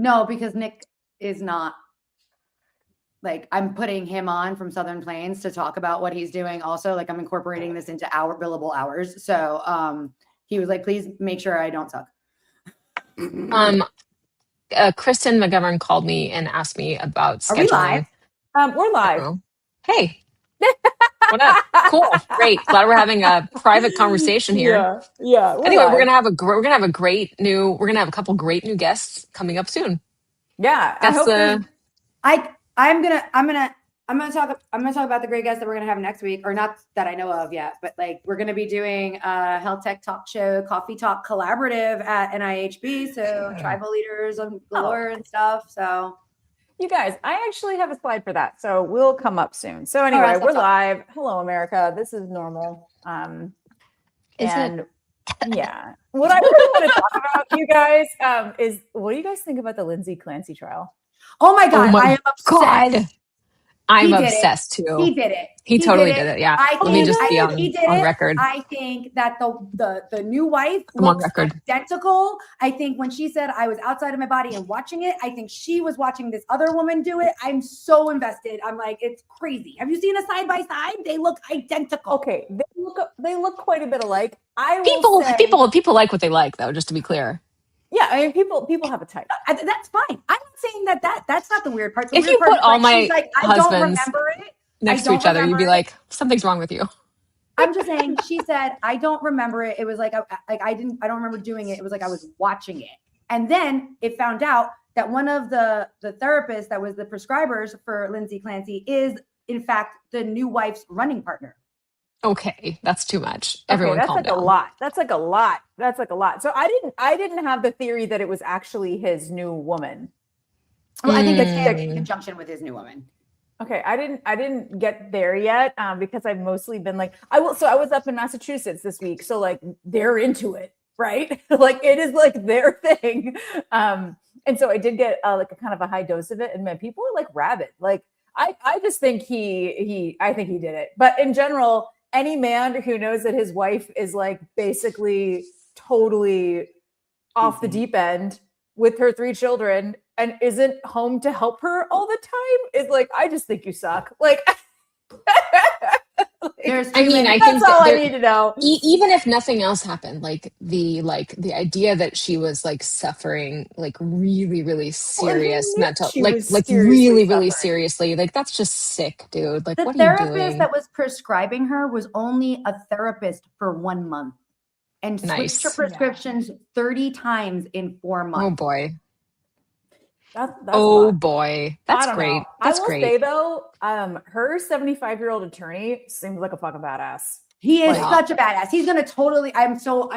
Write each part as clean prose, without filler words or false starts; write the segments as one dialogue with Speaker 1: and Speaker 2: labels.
Speaker 1: No, because Nick is not. Like, I'm putting him on from Southern Plains to talk about what he's doing. Also, like, I'm incorporating this into our billable hours. So he was like, please make sure I don't suck.
Speaker 2: Kristen McGovern called me and asked me about scheduling.
Speaker 1: Are we live?
Speaker 3: We're live.
Speaker 2: Hey. What up? Cool. Great. Glad we're having a private conversation here.
Speaker 3: Yeah.
Speaker 2: Anyway, we're gonna have a couple great new guests coming up soon.
Speaker 3: Yeah.
Speaker 1: I'm gonna talk about the great guests that we're gonna have next week, or not that I know of yet, but like we're gonna be doing a Health Tech Talk Show, Coffee Talk Collaborative at NIHB. So tribal leaders on galore and stuff. So
Speaker 3: you guys, I actually have a slide for that, so we'll come up soon. So anyway, we're live. Hello, America. This is normal. Yeah, what I really want to talk about, you guys, is what do you guys think about the Lindsay Clancy trial?
Speaker 1: Oh my God, I am obsessed.
Speaker 2: I'm obsessed too.
Speaker 1: He did it.
Speaker 2: He totally did it. Yeah. Let me just be on record.
Speaker 1: I think that the new wife
Speaker 2: looks
Speaker 1: identical. I think when she said I was outside of my body and watching it, I think she was watching this other woman do it. I'm so invested. I'm like, it's crazy. Have you seen a side by side? They look identical.
Speaker 3: Okay, they look quite a bit alike.
Speaker 2: People like what they like, though. Just to be clear.
Speaker 3: Yeah, I mean, people have a type.
Speaker 1: That's fine. I'm not saying that's not the weird part.
Speaker 2: If you put all my
Speaker 1: I don't remember it
Speaker 2: next to each other, you'd be like, something's wrong with you.
Speaker 1: I'm just saying. She said, I don't remember it. It was like I don't remember doing it. It was like I was watching it, and then it found out that one of the therapists that was the prescribers for Lindsay Clancy is in fact the new wife's running partner.
Speaker 2: Okay, that's too much. Everyone,
Speaker 3: that's
Speaker 2: calm
Speaker 3: like
Speaker 2: down.
Speaker 3: a lot. That's like a lot. So I didn't have the theory that it was actually his new woman.
Speaker 1: Well, I think it's in conjunction with his new woman.
Speaker 3: Okay, I didn't get there yet because I've mostly been like I was up in Massachusetts this week, so like they're into it, right? Like it is like their thing, and so I did get like a kind of a high dose of it, and man, people are like rabid. Like I just think I think he did it, but in general. Any man who knows that his wife is like basically totally off the deep end with her 3 children and isn't home to help her all the time is like, I just think you suck. Like,
Speaker 2: I think
Speaker 3: that's all I need to know.
Speaker 2: Even if nothing else happened, like the idea that she was like suffering like really, really serious mental, really seriously, like that's just sick, dude. Like, what are you doing?
Speaker 1: The therapist that was prescribing her was only a therapist for 1 month and switched her prescriptions 30 times in 4 months.
Speaker 2: Oh boy.
Speaker 3: That's
Speaker 2: boy, that's great. That's great.
Speaker 3: I will say though, her 75-year-old attorney seems like a fucking badass.
Speaker 1: He is such a badass. He's gonna totally. I'm so.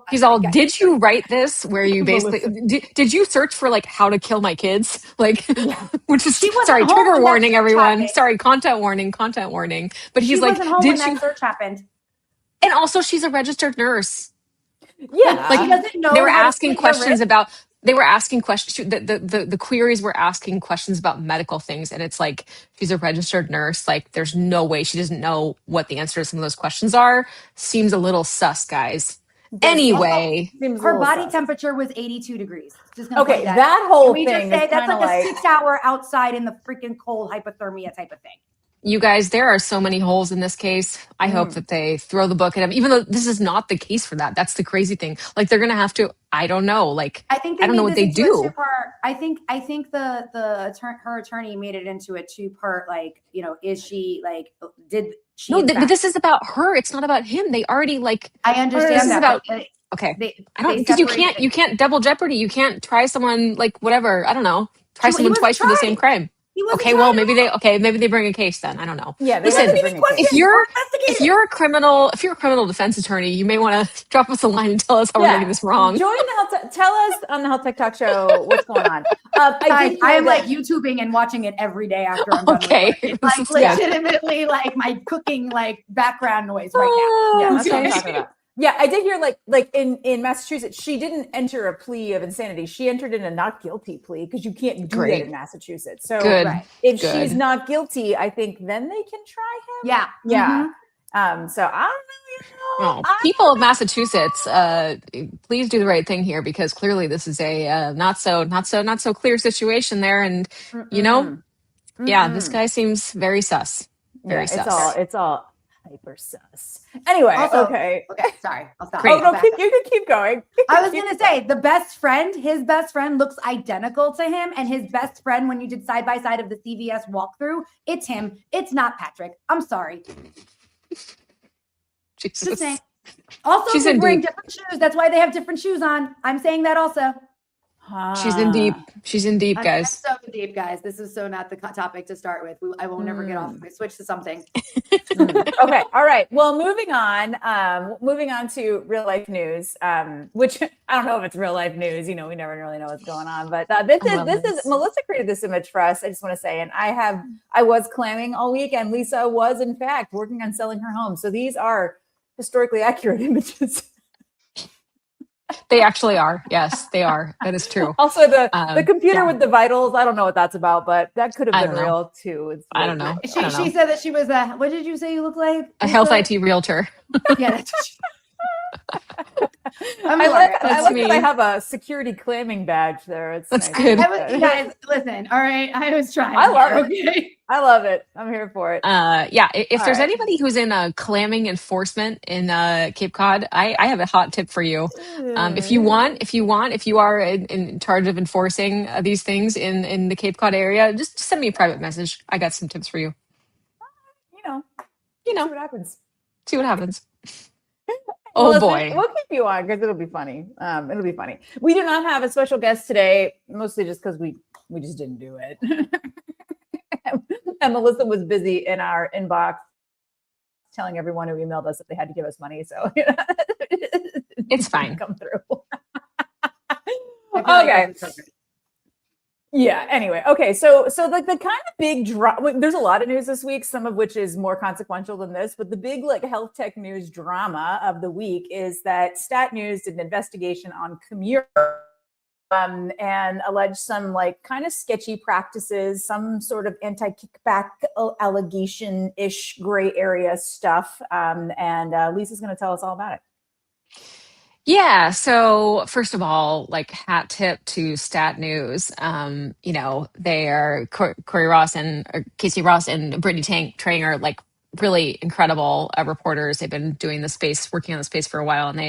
Speaker 2: He's all. Did you write this? Where you basically did you search for like how to kill my kids? Like, which is sorry. Trigger warning, everyone. Sorry, content warning. But he's like,
Speaker 1: did you? That search happened.
Speaker 2: And also, she's a registered nurse.
Speaker 3: Yeah,
Speaker 1: like she doesn't know.
Speaker 2: They were asking questions about. They were asking questions. The queries were asking questions about medical things, and it's like she's a registered nurse. Like, there's no way she doesn't know what the answer to some of those questions are. Seems a little sus, guys. Anyway,
Speaker 1: her body temperature was 82 degrees. Just
Speaker 3: okay, that whole thing.
Speaker 1: Just say that's like a 6-hour outside in the freaking cold hypothermia type of thing.
Speaker 2: You guys, there are so many holes in this case. I hope that they throw the book at him, even though this is not the case for that. That's the crazy thing. Like, they're going to have to, I don't know. Like, I don't know what they do.
Speaker 1: I think her attorney made it into a 2-part, like, you know, is she like, did she?
Speaker 2: No, this is about her. It's not about him. They already like,
Speaker 1: I understand
Speaker 2: this
Speaker 1: that.
Speaker 2: Is about, okay. I don't, because you can't double jeopardy. You can't try someone like whatever. I don't know. Try someone twice for the same crime. Okay, well, maybe they bring a case then. I don't know.
Speaker 3: Yeah,
Speaker 2: listen, if you're a criminal defense attorney, you may want to drop us a line and tell us how we're getting this wrong.
Speaker 3: Tell us on the Health Tech Talk Show what's going on.
Speaker 1: I am like YouTubing and watching it every day after I'm done.
Speaker 2: Okay,
Speaker 1: it's like legitimately like my cooking like background noise right now.
Speaker 3: Yeah, that's what I'm talking about. Yeah, I did hear like in Massachusetts, she didn't enter a plea of insanity. She entered in a not guilty plea because you can't do that in Massachusetts. So if she's not guilty, I think then they can try him.
Speaker 1: Yeah.
Speaker 3: Yeah. So I don't know.
Speaker 2: Well, people of Massachusetts, please do the right thing here because clearly this is a not so clear situation there, and you know,
Speaker 1: Mm-mm.
Speaker 2: yeah, this
Speaker 1: Mm-mm.
Speaker 2: guy seems very sus. Very
Speaker 3: Yeah,
Speaker 2: sus.
Speaker 3: it's all hyper sus. Anyway,
Speaker 1: Also,
Speaker 3: okay.
Speaker 1: sorry, I'll stop.
Speaker 2: Great.
Speaker 3: Oh no,
Speaker 1: Back up.
Speaker 3: you can keep going.
Speaker 1: I was gonna say the best friend, his best friend looks identical to him, and his best friend, when you did side by side of the CVS walkthrough, it's him. It's not Patrick. I'm sorry. Just saying.
Speaker 2: Jesus.
Speaker 1: Also,
Speaker 2: She's
Speaker 1: he's
Speaker 2: in
Speaker 1: wearing
Speaker 2: deep.
Speaker 1: different shoes. That's why they have different shoes on. I'm saying that also.
Speaker 2: She's in deep. She's in deep,
Speaker 1: I'm
Speaker 2: guys.
Speaker 1: so deep, guys. This is so not the topic to start with. I will never get off. I switch to something.
Speaker 3: Okay, all right. Well, moving on to real life news, which I don't know if it's real life news. You know, we never really know what's going on. But this is Melissa created this image for us. I just want to say, and I was clamming all week, and Lisa was in fact working on selling her home. So these are historically accurate images.
Speaker 2: They actually are. Yes, they are. That is true.
Speaker 3: Also, the computer
Speaker 2: yeah.
Speaker 3: with the vitals. I don't know what that's about, but that could have been real too. It's
Speaker 2: I don't know.
Speaker 1: She said that she was a. What did you say you look like?
Speaker 2: A health IT realtor.
Speaker 1: Yeah. That's
Speaker 3: I like
Speaker 2: me.
Speaker 3: that I have a security clamming badge there. It's
Speaker 2: That's
Speaker 3: nice.
Speaker 2: good.
Speaker 1: You guys, listen. All right, I was trying.
Speaker 3: I love it.
Speaker 1: Okay.
Speaker 3: I love it. I'm here for it.
Speaker 2: Yeah. If
Speaker 3: All
Speaker 2: there's
Speaker 3: right.
Speaker 2: anybody who's in clamming enforcement in Cape Cod, I have a hot tip for you. If you are in charge of enforcing these things in the Cape Cod area, just send me a private message. I got some tips for you.
Speaker 3: You know, see what happens.
Speaker 2: See what happens. Oh boy.
Speaker 3: We'll keep you on because it'll be funny. It'll be funny. We do not have a special guest today, mostly just because we just didn't do it. And Melissa was busy in our inbox telling everyone who emailed us that they had to give us money. So
Speaker 2: it's fine.
Speaker 3: Come through. Okay. Yeah. Anyway. Okay. So like the kind of big drama, there's a lot of news this week, some of which is more consequential than this, but the big like health tech news drama of the week is that Stat News did an investigation on Commure and alleged some like kind of sketchy practices, some sort of anti-kickback allegation-ish gray area stuff. And Lisa's going to tell us all about it.
Speaker 2: Yeah. So first of all, like hat tip to Stat News. You know, they are Corey Ross and Casey Ross and Brittany Trang are like really incredible reporters. They've been doing the space, working on the space for a while, and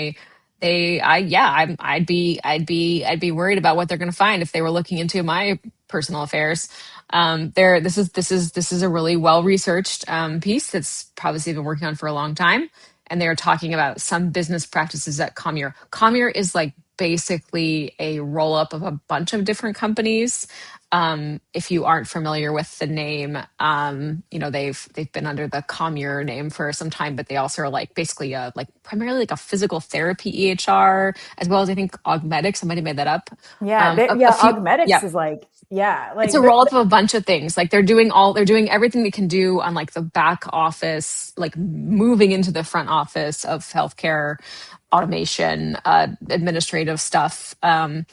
Speaker 2: I'd be worried about what they're going to find if they were looking into my personal affairs. This is a really well researched piece that's probably been working on for a long time. And they're talking about some business practices at Commure. Commure is like basically a roll up of a bunch of different companies. If you aren't familiar with the name, you know, they've been under the Commure name for some time, but they also are like basically primarily like a physical therapy EHR, as well as I think Augmetics. Somebody made that up.
Speaker 3: Yeah, Augmetics is like
Speaker 2: it's a roll up of a bunch of things. Like they're doing everything they can do on like the back office, like moving into the front office of healthcare automation, administrative stuff. And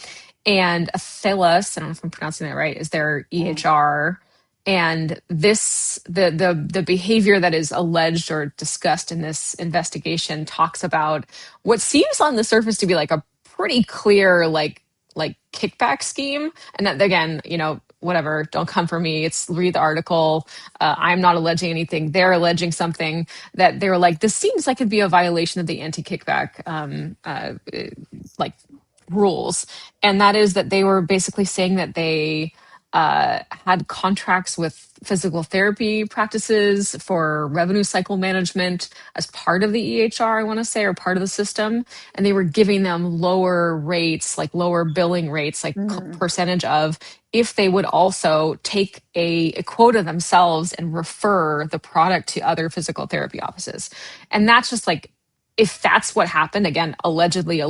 Speaker 2: Athelis, I don't know if I'm pronouncing that right, is their EHR. And the behavior that is alleged or discussed in this investigation talks about what seems on the surface to be like a pretty clear like kickback scheme. And that, again, you know, whatever, don't come for me. Read the article. I'm not alleging anything. They're alleging something that they were like, this seems like it'd be a violation of the anti-kickback like rules. And that is that they were basically saying that they had contracts with physical therapy practices for revenue cycle management as part of the EHR, I want to say, or part of the system. And they were giving them lower rates, like lower billing rates, like percentage of, if they would also take a quota themselves and refer the product to other physical therapy offices. And that's just like, if that's what happened, again, allegedly,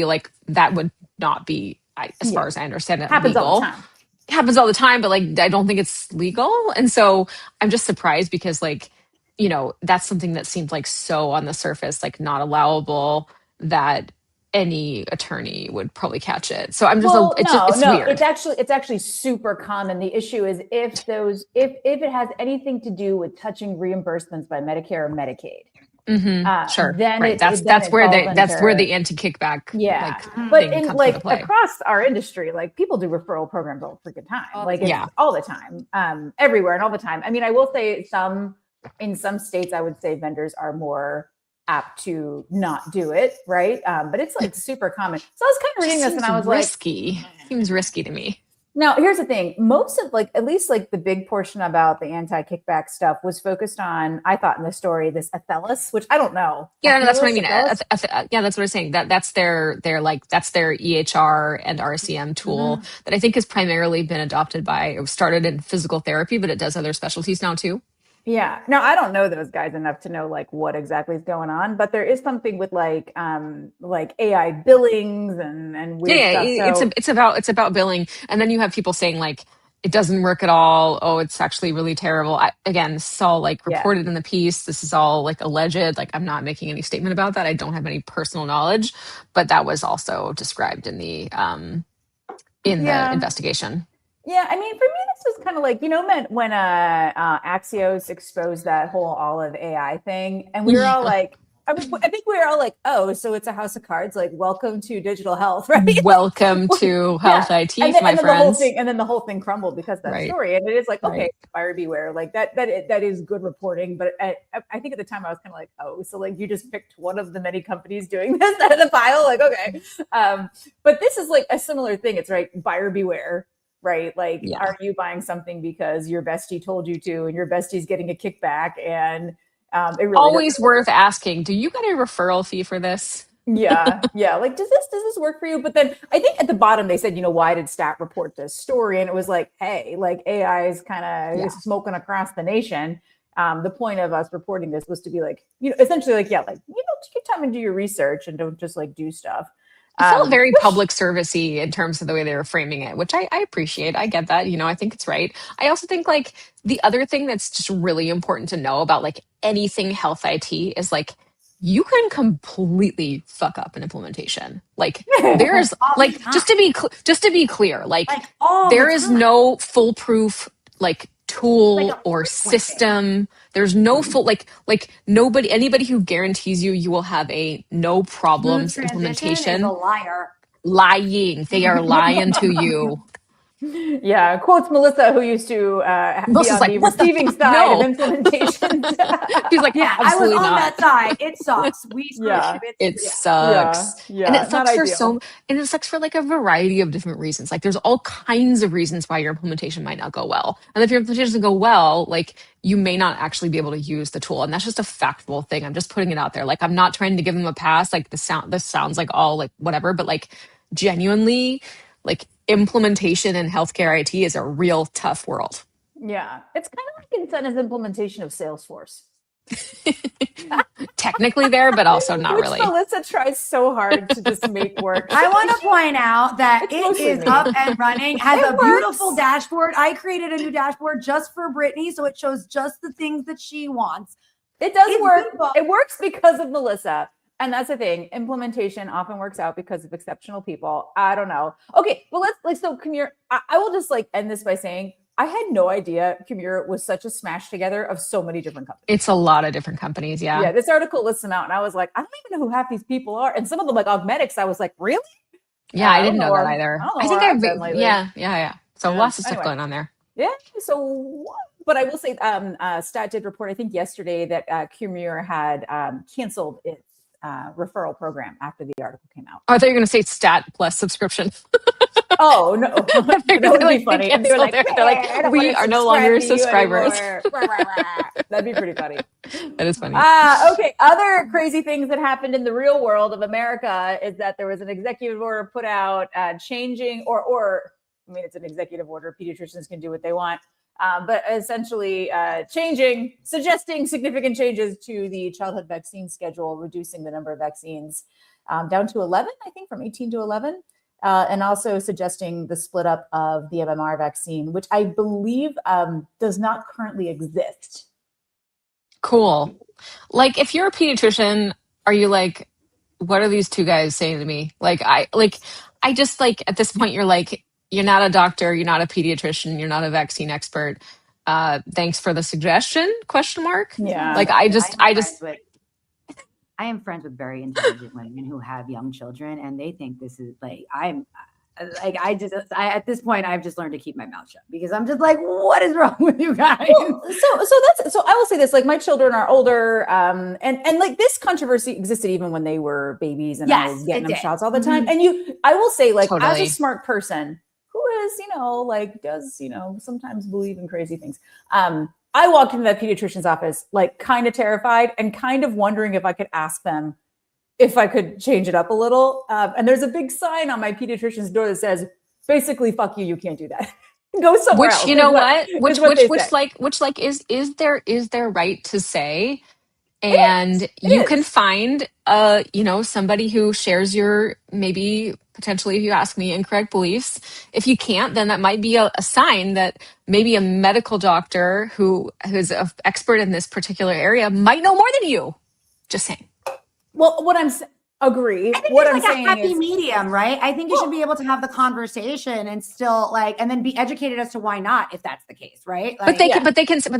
Speaker 2: like that would not be, as far as I understand it,
Speaker 3: happens
Speaker 2: legal.
Speaker 3: all the time.
Speaker 2: It happens all the time, but like I don't think it's legal. And so I'm just surprised because, like, you know, that's something that seemed like so on the surface, like not allowable, that any attorney would probably catch it. So I'm just, it's weird.
Speaker 3: It's actually super common. The issue is if it has anything to do with touching reimbursements by Medicare or Medicaid.
Speaker 2: Sure.
Speaker 3: then
Speaker 2: Right.
Speaker 3: then
Speaker 2: That's
Speaker 3: it
Speaker 2: where
Speaker 3: falls
Speaker 2: the
Speaker 3: into
Speaker 2: anti-kickback
Speaker 3: yeah.
Speaker 1: Mhm.
Speaker 3: But
Speaker 2: thing
Speaker 3: in
Speaker 2: comes into
Speaker 3: like
Speaker 2: play.
Speaker 3: across our industry, like people do referral programs all the freaking time.
Speaker 1: All the
Speaker 3: Like
Speaker 1: time.
Speaker 3: it's
Speaker 2: Yeah.
Speaker 3: all the time, everywhere and all the time. I mean, I will say in some states, I would say vendors are more apt to not do it, right? But it's like super common. So I was kind of reading this and I was
Speaker 2: risky. Seems risky to me.
Speaker 3: now, here's the thing. Most of like, at least like the big portion about the anti-kickback stuff was focused on, I thought in the story, this Athelis, which I don't know.
Speaker 2: Yeah, no, that's what I mean.
Speaker 3: Athelis?
Speaker 2: Yeah, that's what I'm saying. That's their that's their EHR and RCM tool that I think has primarily been adopted by. It was started in physical therapy, but it does other specialties now too.
Speaker 3: Yeah. No, I don't know those guys enough to know like what exactly is going on, but there is something with like AI billings and weird
Speaker 2: Yeah,
Speaker 3: stuff. So
Speaker 2: it's about billing, and then you have people saying like it doesn't work at all. Oh, it's actually really terrible. Again, this is all like
Speaker 3: yeah.
Speaker 2: reported in the piece. This is all like alleged. Like I'm not making any statement about that. I don't have any personal knowledge, but that was also described in the
Speaker 3: Yeah.
Speaker 2: investigation.
Speaker 3: Yeah, I mean, for me, this was kind of like, when Axios exposed that whole all of AI thing, and we were all like, I think we were all like, oh, so it's a house of cards, like welcome to digital health, right?
Speaker 2: Welcome to health IT,
Speaker 3: and then,
Speaker 2: my
Speaker 3: and then
Speaker 2: friends.
Speaker 3: the whole thing, and then the whole thing crumbled because of that
Speaker 2: Right.
Speaker 3: story, and it is like,
Speaker 2: Right.
Speaker 3: okay, buyer beware, like that is good reporting, but I think at the time I was kind of like, oh, so like you just picked one of the many companies doing this out of the pile, like okay, but this is like a similar thing. It's right, buyer beware. Right? Like,
Speaker 2: Yeah.
Speaker 3: Are you buying something because your bestie told you to, and your bestie's getting a kickback? And it really
Speaker 2: Always worth asking. Do you get a referral fee for this?
Speaker 3: yeah. Like, does this work for you? But then I think at the bottom they said, why did Stat report this story? And it was like, hey, like AI is kind of smoking across the nation. The point of us reporting this was to be like, essentially like, take your time and do your research and don't just like do stuff.
Speaker 2: It felt very public servicey in terms of the way they were framing it, which I appreciate. I get that. I think it's right. I also think like the other thing that's just really important to know about like anything health IT is like you can completely fuck up an implementation. Like there's like just to be clear, like there is no foolproof like tool or system. There's no full like anybody who guarantees you will have a no problems implementation
Speaker 1: is a liar.
Speaker 2: lying. They are lying to you.
Speaker 3: Yeah, quotes Melissa, who used to be on
Speaker 2: like,
Speaker 3: the
Speaker 2: "What the
Speaker 3: receiving
Speaker 2: fuck?
Speaker 3: side
Speaker 2: No."
Speaker 3: of implementation.
Speaker 2: She's like,
Speaker 1: Yeah, I was
Speaker 2: absolutely
Speaker 1: on
Speaker 2: not.
Speaker 1: that side. It sucks. We
Speaker 3: Yeah.
Speaker 2: It sucks.
Speaker 3: Yeah,
Speaker 2: And it sucks
Speaker 3: not
Speaker 2: for
Speaker 3: ideal.
Speaker 2: and it sucks for like a variety of different reasons. Like there's all kinds of reasons why your implementation might not go well. And if your implementation doesn't go well, like you may not actually be able to use the tool. And that's just a factual thing. I'm just putting it out there. Like I'm not trying to give them a pass. Like this sounds like all like whatever, but like genuinely, like implementation in healthcare IT is a real tough world.
Speaker 3: Yeah, it's kind of like Incenna's implementation of Salesforce.
Speaker 2: Technically there, but also not
Speaker 3: Which
Speaker 2: really.
Speaker 3: Melissa tries so hard to just make work.
Speaker 1: I want to point out that
Speaker 3: It's
Speaker 1: it
Speaker 3: mostly
Speaker 1: is
Speaker 3: me.
Speaker 1: up and running, has
Speaker 3: It
Speaker 1: a beautiful
Speaker 3: works.
Speaker 1: dashboard. I created a new dashboard just for Brittany, so it shows just the things that she wants.
Speaker 3: It does
Speaker 1: It's
Speaker 3: work.
Speaker 1: beautiful.
Speaker 3: It works because of Melissa. And that's the thing. Implementation often works out because of exceptional people. I don't know. Okay, well, so Kamir, I will just like end this by saying I had no idea Kamir was such a smash together of so many different companies.
Speaker 2: It's a lot of different companies, yeah.
Speaker 3: Yeah, this article lists them out, and I was like, I don't even know who half these people are. And some of them, like Augmetics, I was like, really?
Speaker 2: Yeah, I didn't know that either.
Speaker 3: I think I've been lately.
Speaker 2: Yeah. So lots of stuff going on there.
Speaker 3: Yeah. So, but I will say, Stat did report, I think yesterday, that Kamir had canceled its referral program after the article came out.
Speaker 2: Oh, I thought you were going to say Stat Plus subscription.
Speaker 3: Oh no, that would be funny. And they were like,
Speaker 2: they're like, we are no longer subscribers.
Speaker 3: That'd be pretty funny.
Speaker 2: That is funny.
Speaker 3: Okay. Other crazy things that happened in the real world of America is that there was an executive order put out changing, or I mean, it's an executive order. Pediatricians can do what they want. But essentially suggesting significant changes to the childhood vaccine schedule, reducing the number of vaccines down to 11, I think, from 18 to 11. And also suggesting the split up of the MMR vaccine, which I believe does not currently exist.
Speaker 2: Cool. Like, if you're a pediatrician, are you like, what are these two guys saying to me? I just like, at this point, you're like, you're not a doctor, you're not a pediatrician, you're not a vaccine expert. Thanks for the suggestion? ?
Speaker 3: Yeah.
Speaker 2: Like, I just
Speaker 1: I am friends with very intelligent women who have young children, and they think this is like at this point I've just learned to keep my mouth shut because I'm just like, what is wrong with you guys?
Speaker 3: Well, so I will say this, like my children are older, and like this controversy existed even when they were babies, and I was getting them shots all the time. And I will say, like, as a smart person who is, like does, sometimes believe in crazy things. I walked into that pediatrician's office, like kind of terrified and kind of wondering if I could ask them if I could change it up a little. And there's a big sign on my pediatrician's door that says, basically, fuck you, you can't do that. Go somewhere else.
Speaker 2: You know what? Which is their right to say, and you can find somebody who shares your, maybe potentially, if you ask me, incorrect beliefs. If you can't, then that might be a sign that maybe a medical doctor who is an expert in this particular area might know more than you. Just saying.
Speaker 3: Well, what I'm agree.
Speaker 1: I think
Speaker 3: what
Speaker 1: there's
Speaker 3: I'm
Speaker 1: like
Speaker 3: saying
Speaker 1: a happy
Speaker 3: is,
Speaker 1: medium, right? I think you should be able to have the conversation and still and then be educated as to why not, if that's the case, right?
Speaker 2: But they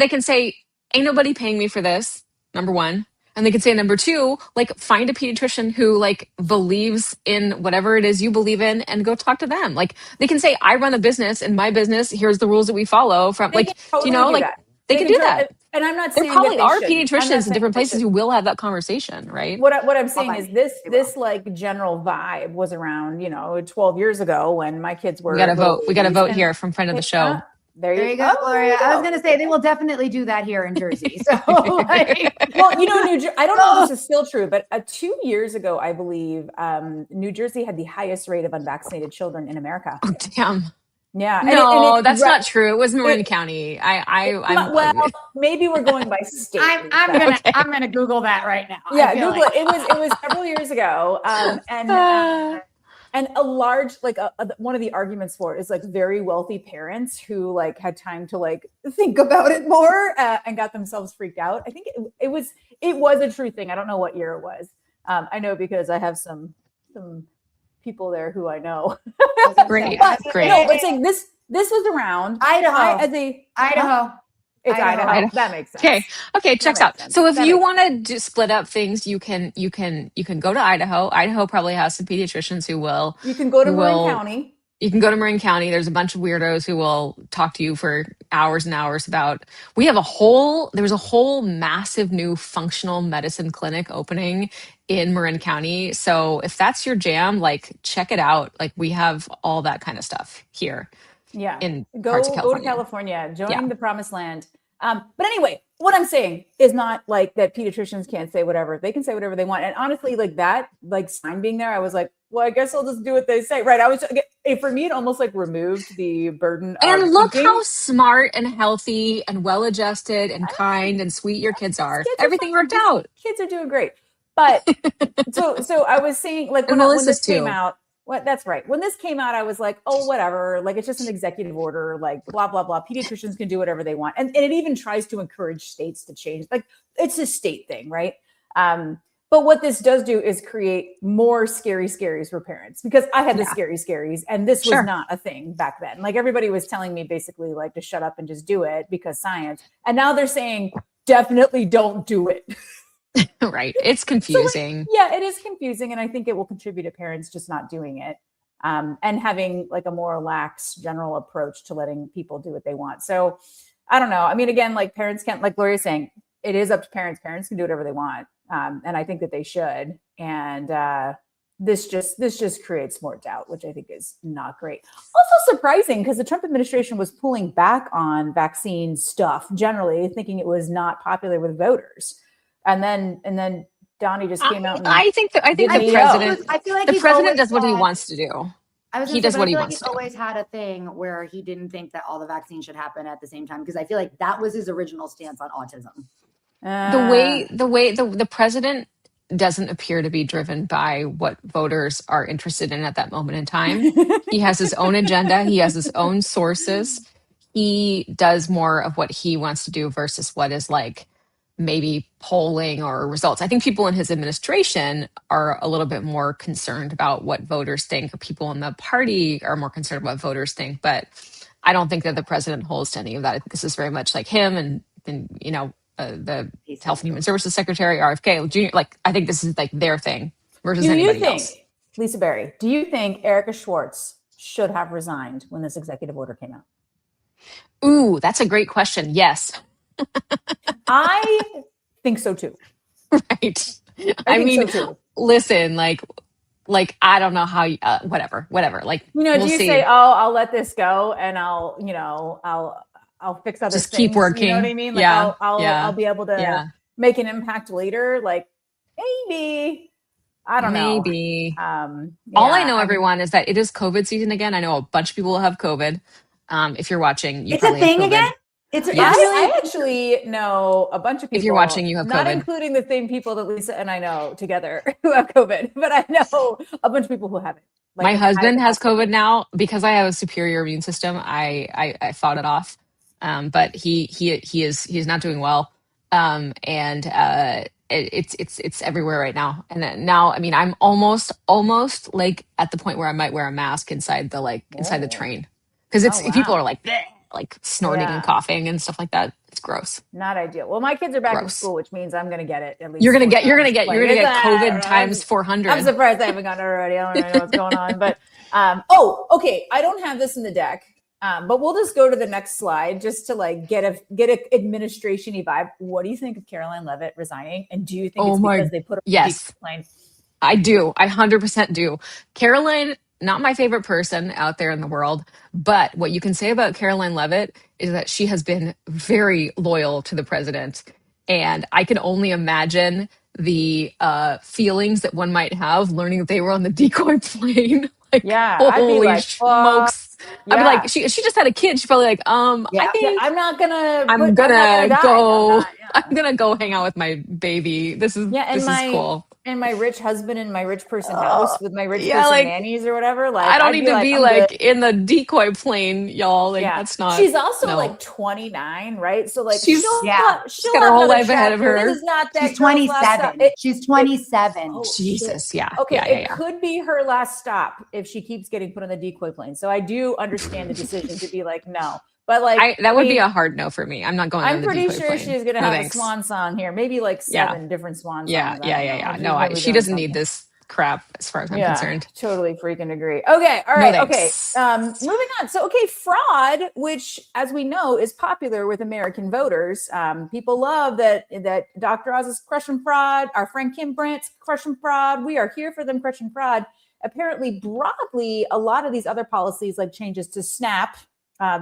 Speaker 2: can say, ain't nobody paying me for this. Number one. And they can say, number two, like, find a pediatrician who like believes in whatever it is you believe in and go talk to them. Like, they can say, I run a business, in my business, here's the rules that we follow from,
Speaker 3: they can totally
Speaker 2: they can do that.
Speaker 3: And I'm not
Speaker 2: there
Speaker 3: saying
Speaker 2: probably
Speaker 3: that
Speaker 2: are
Speaker 3: shouldn't.
Speaker 2: pediatricians in different places who will have that conversation, right?
Speaker 3: What I'm saying is this like general vibe was around, 12 years ago when my kids were.
Speaker 2: We got to vote here from friend of the show.
Speaker 3: There you
Speaker 1: go, Gloria. I was going to say they will definitely do that here in Jersey. So,
Speaker 3: well, New Jersey, I don't know if this is still true, but 2 years ago, I believe New Jersey had the highest rate of unvaccinated children in America.
Speaker 2: Oh, damn.
Speaker 3: Yeah.
Speaker 2: No, that's not true. It was Marin County.
Speaker 3: Well, maybe we're going by state.
Speaker 1: I'm gonna Google that right now.
Speaker 3: Yeah, Google it. It was several years ago, and a large one of the arguments for it is like very wealthy parents who like had time to like think about it more and got themselves freaked out. I think it was a true thing. I don't know what year it was. I know because I have some people there who I know.
Speaker 2: Great.
Speaker 3: No, but saying this was around
Speaker 1: Idaho.
Speaker 3: Idaho. It's Idaho. That makes sense.
Speaker 2: Okay. Checks out. So if you want to split up things, you can go to Idaho. Idaho probably has some pediatricians who will.
Speaker 3: You can go to Marin County.
Speaker 2: You can go to Marin County. There's a bunch of weirdos who will talk to you for hours and hours about. There was a whole massive new functional medicine clinic opening in Marin County. So if that's your jam, like, check it out. Like, we have all that kind of stuff here.
Speaker 3: Yeah.
Speaker 2: Go to
Speaker 3: California, join the promised land. But anyway, what I'm saying is not like that pediatricians can't say whatever. They can say whatever they want. And honestly, like that, like sign being there, I was like, well, I guess I'll just do what they say. Right. For me, it almost like removed the burden.
Speaker 2: And look how smart and healthy and well-adjusted and kind and sweet your kids are. Everything worked out.
Speaker 3: Kids are doing great. But so I was saying, like, when this came out, that's right. When this came out, I was like, oh, whatever. Like, it's just an executive order, like, blah, blah, blah. Pediatricians can do whatever they want. And it even tries to encourage states to change. Like, it's a state thing, right? But what this does do is create more scary scaries for parents, because I had the scary scaries, and this was not a thing back then. Like, everybody was telling me basically like to shut up and just do it because science. And now they're saying, definitely don't do it.
Speaker 2: Right. It's confusing.
Speaker 3: So, it is confusing. And I think it will contribute to parents just not doing it and having like a more lax general approach to letting people do what they want. So I don't know. I mean, again, like parents can't, like Gloria's saying, it is up to parents. Parents can do whatever they want. And I think that they should. And this just creates more doubt, which I think is not great. Also surprising, because the Trump administration was pulling back on vaccine stuff generally, thinking it was not popular with voters. And then Donnie just came out.
Speaker 2: I think the president. I feel like the president does what he wants to do. He does what he wants to do.
Speaker 1: He's always had a thing where he didn't think that all the vaccines should happen at the same time, because I feel like that was his original stance on autism.
Speaker 2: The president doesn't appear to be driven by what voters are interested in at that moment in time. He has his own agenda. He has his own sources. He does more of what he wants to do versus what is like maybe polling or results. I think people in his administration are a little bit more concerned about what voters think, or people in the party are more concerned about what voters think. But I don't think that the president holds to any of that. I think this is very much like him and the Health and Human Services Secretary, RFK Jr. Like, I think this is like their thing versus
Speaker 3: Do you
Speaker 2: anybody
Speaker 3: think,
Speaker 2: else.
Speaker 3: Lisa Barry, do you think Erica Schwartz should have resigned when this executive order came out?
Speaker 2: Ooh, that's a great question. Yes.
Speaker 3: I think so too.
Speaker 2: Right.
Speaker 3: I think
Speaker 2: mean,
Speaker 3: so too.
Speaker 2: listen, like I don't know how. Whatever. Like,
Speaker 3: You know,
Speaker 2: we'll
Speaker 3: do you
Speaker 2: see.
Speaker 3: say, "Oh, I'll let this go, and I'll, you know, I'll fix other
Speaker 2: Just
Speaker 3: things."
Speaker 2: keep working.
Speaker 3: You know what I mean? Like,
Speaker 2: Yeah.
Speaker 3: I'll be able to
Speaker 2: Yeah.
Speaker 3: make an impact later. Like, maybe. I don't know.
Speaker 2: Maybe.
Speaker 3: Yeah,
Speaker 2: All I know, everyone, is that it is COVID season again. I know a bunch of people will have COVID. If you're watching, you
Speaker 1: It's a
Speaker 2: probably have
Speaker 1: thing
Speaker 2: COVID.
Speaker 1: again. It's
Speaker 2: Yes.
Speaker 1: really.
Speaker 3: I actually know a bunch of people.
Speaker 2: If you're watching, you have
Speaker 3: not
Speaker 2: COVID.
Speaker 3: including the same people that Lisa and I know together who have COVID, but I know a bunch of people who have it. Like,
Speaker 2: My husband has
Speaker 3: possibly.
Speaker 2: COVID now because I have a superior immune system. I fought it off, but he is not doing well, and it's everywhere right now. And then now, I mean, I'm almost like at the point where I might wear a mask inside the train, because it's
Speaker 3: Oh, wow.
Speaker 2: people are like bleh, like snorting
Speaker 3: Yeah.
Speaker 2: and coughing and stuff like that. It's gross.
Speaker 3: Not ideal. Well, my kids are back in
Speaker 2: Gross.
Speaker 3: school, which means I'm going to get it at least.
Speaker 2: You're gonna
Speaker 3: 4
Speaker 2: get
Speaker 3: times.
Speaker 2: COVID times 400.
Speaker 3: I'm surprised I haven't gotten it already. I don't really know what's going on, but okay. I don't have this in the deck, but we'll just go to the next slide just to like get a administration-y vibe. What do you think of Caroline Leavitt resigning? And do you think it's because they put her on the plane?
Speaker 2: I do. I 100% do. Caroline, not my favorite person out there in the world, but what you can say about Caroline Leavitt is that she has been very loyal to the president. And I can only imagine the feelings that one might have learning that they were on the decoy plane. Like,
Speaker 3: Yeah,
Speaker 2: holy
Speaker 3: I'd be like,
Speaker 2: smokes.
Speaker 3: Yeah.
Speaker 2: I'd be like, she just had a kid. She's probably like, I think
Speaker 3: I'm not gonna
Speaker 2: I'm gonna
Speaker 3: die.
Speaker 2: go.
Speaker 3: I'm
Speaker 2: I'm gonna go hang out with my baby. This is cool.
Speaker 3: And my rich husband in my rich person house with my rich person
Speaker 2: like,
Speaker 3: nannies or whatever. Like,
Speaker 2: I don't need to be like
Speaker 3: good.
Speaker 2: in the decoy plane, y'all. Like, that's not.
Speaker 3: She's also
Speaker 2: no.
Speaker 3: like 29, right? So like
Speaker 2: she's
Speaker 3: she'll
Speaker 2: got
Speaker 3: have
Speaker 2: her whole
Speaker 3: another
Speaker 2: life ahead of
Speaker 3: chapter.
Speaker 2: her.
Speaker 3: This is not that
Speaker 1: She's 27. She's 27.
Speaker 2: Jesus, yeah.
Speaker 3: Okay,
Speaker 2: yeah.
Speaker 3: it could be her last stop if she keeps getting put on the decoy plane. So I do understand the decision to be like, no. But like
Speaker 2: that would be a hard no for me. I'm not going.
Speaker 3: I'm
Speaker 2: on the
Speaker 3: pretty
Speaker 2: decoy
Speaker 3: sure
Speaker 2: plane.
Speaker 3: she's gonna have a swan song here, maybe like 7 different swan songs.
Speaker 2: Yeah. No, she doesn't need this crap as far as I'm concerned.
Speaker 3: Totally freaking agree. Okay, all right, okay. Moving on. So, fraud, which, as we know, is popular with American voters. People love that Dr. Oz is crushing fraud. Our friend Kim Brandt's crushing fraud. We are here for them crushing fraud. Apparently, broadly, a lot of these other policies, like changes to SNAP,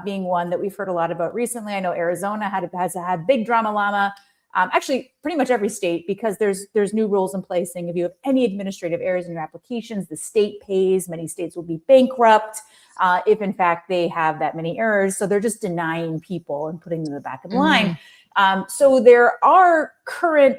Speaker 3: being one that we've heard a lot about recently. I know Arizona has had big drama llama. Actually, pretty much every state, because there's new rules in place saying if you have any administrative errors in your applications, the state pays. Many states will be bankrupt if, in fact, they have that many errors. So they're just denying people and putting them in the back of the line. So there are current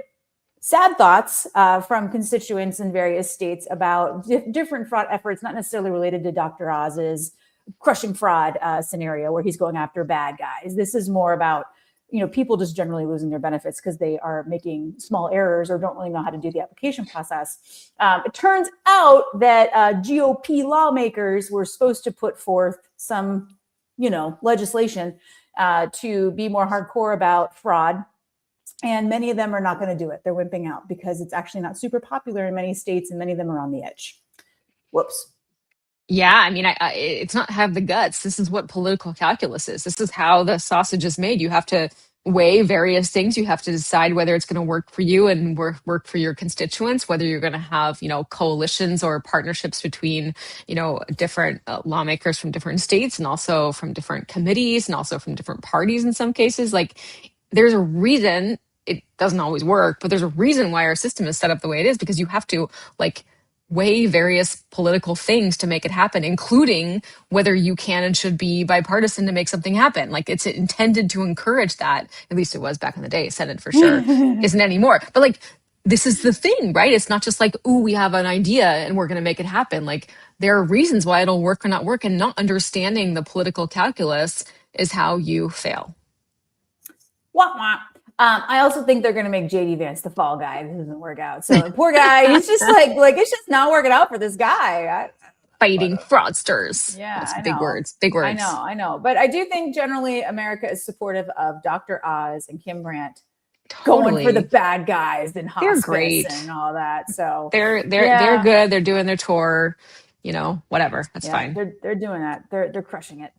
Speaker 3: sad thoughts from constituents in various states about different fraud efforts, not necessarily related to Dr. Oz's crushing fraud scenario where he's going after bad guys. This is more about people just generally losing their benefits because they are making small errors or don't really know how to do the application process. It turns out that GOP lawmakers were supposed to put forth some, legislation to be more hardcore about fraud. And many of them are not going to do it. They're wimping out because it's actually not super popular in many states and many of them are on the edge. Whoops.
Speaker 2: Yeah, I mean, it's not have the guts. This is what political calculus is. This is how the sausage is made. You have to weigh various things. You have to decide whether it's going to work for you and work for your constituents, whether you're going to have, coalitions or partnerships between, different lawmakers from different states and also from different committees and also from different parties in some cases. Like, there's a reason it doesn't always work, but there's a reason why our system is set up the way it is, because you have to weigh various political things to make it happen, including whether you can and should be bipartisan to make something happen. Like, it's intended to encourage that. At least it was back in the day. Senate for sure isn't anymore. But this is the thing, right? It's not just like, ooh, we have an idea and we're going to make it happen. Like, there are reasons why it'll work or not work, and not understanding the political calculus is how you fail.
Speaker 3: Wah, wah. I also think they're going to make JD Vance the fall guy. This doesn't work out. So poor guy, he's just like it's just not working out for this guy.
Speaker 2: Fighting fraudsters.
Speaker 3: Yeah,
Speaker 2: that's big words. Big words.
Speaker 3: I know. But I do think generally America is supportive of Dr. Oz and Kim Brandt going for the
Speaker 2: Totally.
Speaker 3: bad guys in
Speaker 2: They're
Speaker 3: hospice
Speaker 2: great.
Speaker 3: and all that. So
Speaker 2: They're
Speaker 3: yeah,
Speaker 2: good. They're doing their tour, whatever. That's
Speaker 3: yeah,
Speaker 2: fine.
Speaker 3: they're doing that. They're crushing it.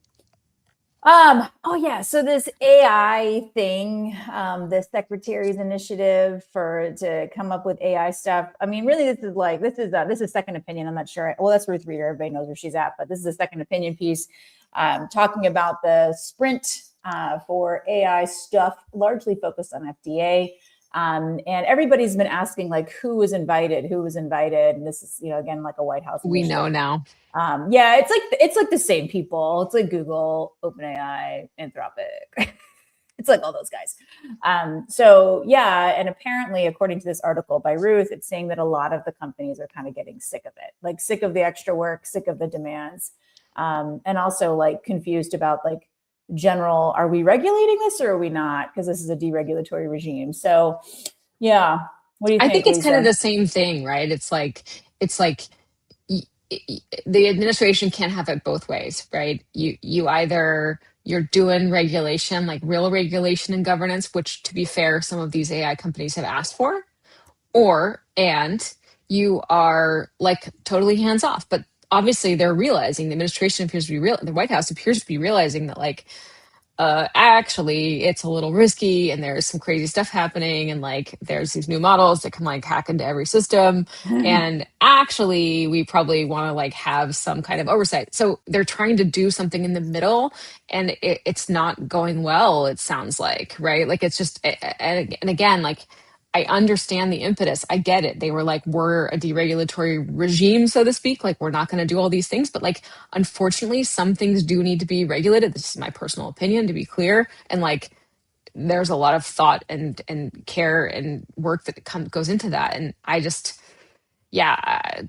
Speaker 3: Oh yeah, so this AI thing, the secretary's initiative to come up with AI stuff. I mean, really, this is second opinion. I'm not sure. Well, that's Ruth Reader. Everybody knows where she's at, but this is a second opinion piece talking about the sprint for AI stuff, largely focused on FDA. And everybody's been asking like who was invited, and this is again like a White House
Speaker 2: We
Speaker 3: initiative.
Speaker 2: know now.
Speaker 3: Yeah, it's like the same people. It's like Google, OpenAI, Anthropic. It's like all those guys. So yeah, and apparently, according to this article by Ruth, it's saying that a lot of the companies are kind of getting sick of it, like sick of the extra work, sick of the demands, and also like confused about like general, are we regulating this or are we not? Because this is a deregulatory regime. So yeah, what do you
Speaker 2: I
Speaker 3: think,
Speaker 2: think it's
Speaker 3: Lisa?
Speaker 2: kind of the same thing, right? It's like the administration can't have it both ways, right? You either you're doing regulation, like real regulation and governance, which to be fair, some of these AI companies have asked for, and you are like totally hands off. But obviously they're realizing, the administration appears to be the White House appears to be realizing that like actually it's a little risky and there's some crazy stuff happening and like there's these new models that can like hack into every system, and actually we probably want to like have some kind of oversight. So they're trying to do something in the middle, and it's not going well, it sounds like, right? Like it's just, and again, like I understand the impetus. I get it. They were like, we're a deregulatory regime, so to speak. Like, we're not going to do all these things. But like, unfortunately, some things do need to be regulated. This is my personal opinion, to be clear. And like, there's a lot of thought and care and work that goes into that. And I just,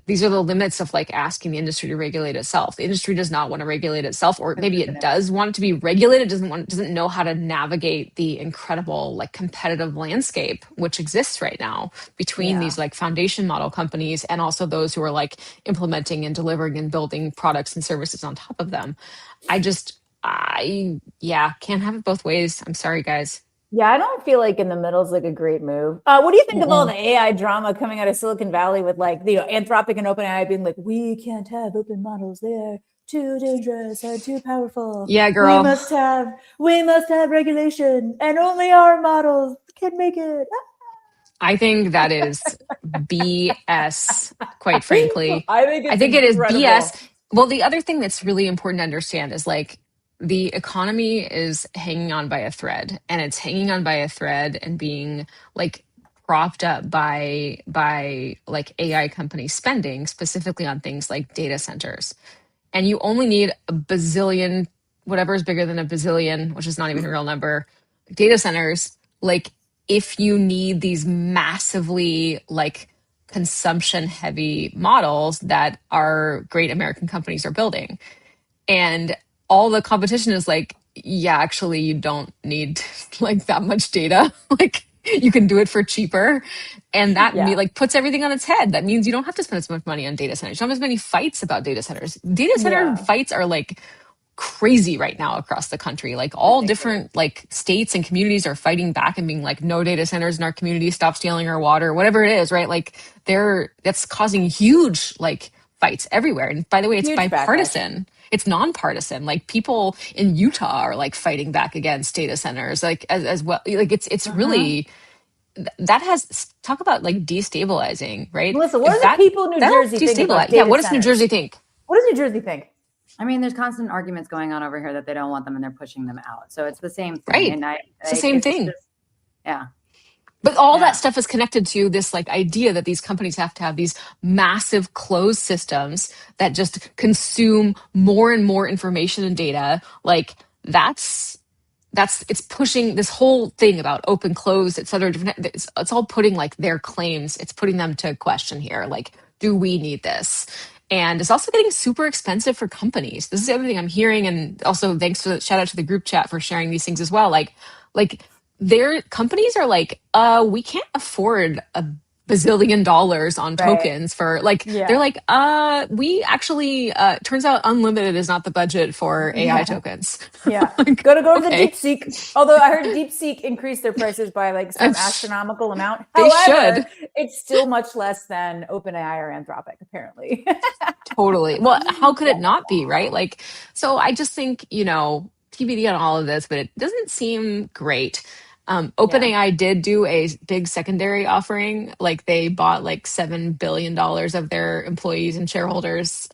Speaker 2: these are the limits of like asking the industry to regulate itself. The industry does not want to regulate itself, or maybe it does want it to be regulated, doesn't know how to navigate the incredible like competitive landscape which exists right now between these like foundation model companies and also those who are like implementing and delivering and building products and services on top of them. I can't have it both ways. I'm sorry, guys.
Speaker 3: Yeah, I don't feel like in the middle is like a great move. What do you think of all the AI drama coming out of Silicon Valley with like, Anthropic and OpenAI being like, we can't have open models. They're too dangerous and too powerful.
Speaker 2: Yeah, girl.
Speaker 3: We must have regulation, and only our models can make it.
Speaker 2: I think that is BS, quite frankly.
Speaker 3: I think
Speaker 2: it is
Speaker 3: incredible.
Speaker 2: BS. Well, the other thing that's really important to understand is like the economy is hanging on by a thread, and it's hanging on by a thread and being like propped up by like AI companies spending specifically on things like data centers. And you only need a bazillion, whatever is bigger than a bazillion, which is not even a real number, data centers, like if you need these massively like consumption heavy models that our great American companies are building. And all the competition is like, yeah, actually you don't need like that much data. Like you can do it for cheaper. And that like puts everything on its head. That means you don't have to spend as much money on data centers. You don't have as many fights about data centers. Data center fights are like crazy right now across the country. Like all different like states and communities are fighting back and being like, no data centers in our community, stop stealing our water, whatever it is, right? Like that's causing huge like fights everywhere. And by the way, it's huge bipartisan. Backlash. It's nonpartisan. Like people in Utah are like fighting back against data centers, like as well. Like it's really, that has, talk about like destabilizing, right?
Speaker 3: Melissa, what do the people in New Jersey think about data
Speaker 2: what does New Jersey think?
Speaker 3: What does New Jersey think?
Speaker 1: I mean, there's constant arguments going on over here that they don't want them and they're pushing them out. So it's the same thing.
Speaker 2: Right.
Speaker 1: And
Speaker 2: it's the same thing.
Speaker 1: Yeah.
Speaker 2: But all that stuff is connected to this like idea that these companies have to have these massive closed systems that just consume more and more information and data. Like it's pushing this whole thing about open, closed, et cetera. It's all putting like their claims. It's putting them to question here. Like, do we need this? And it's also getting super expensive for companies. This is everything I'm hearing. And also shout out to the group chat for sharing these things as well. Like their companies are like, we can't afford a bazillion dollars on
Speaker 1: Right.
Speaker 2: tokens for like
Speaker 3: Yeah.
Speaker 2: they're like we actually turns out unlimited is not the budget for AI
Speaker 3: Yeah.
Speaker 2: tokens.
Speaker 3: Yeah.
Speaker 2: Like,
Speaker 3: Go to
Speaker 2: okay.
Speaker 3: DeepSeek. Although I heard DeepSeek increased their prices by like some astronomical amount.
Speaker 2: They
Speaker 3: However,
Speaker 2: should.
Speaker 3: it's still much less than OpenAI or Anthropic, apparently.
Speaker 2: Totally. Well, how could it not be, right? Like, so I just think, TBD on all of this, but it doesn't seem great. OpenAI did do a big secondary offering. Like they bought like $7 billion of their employees and shareholders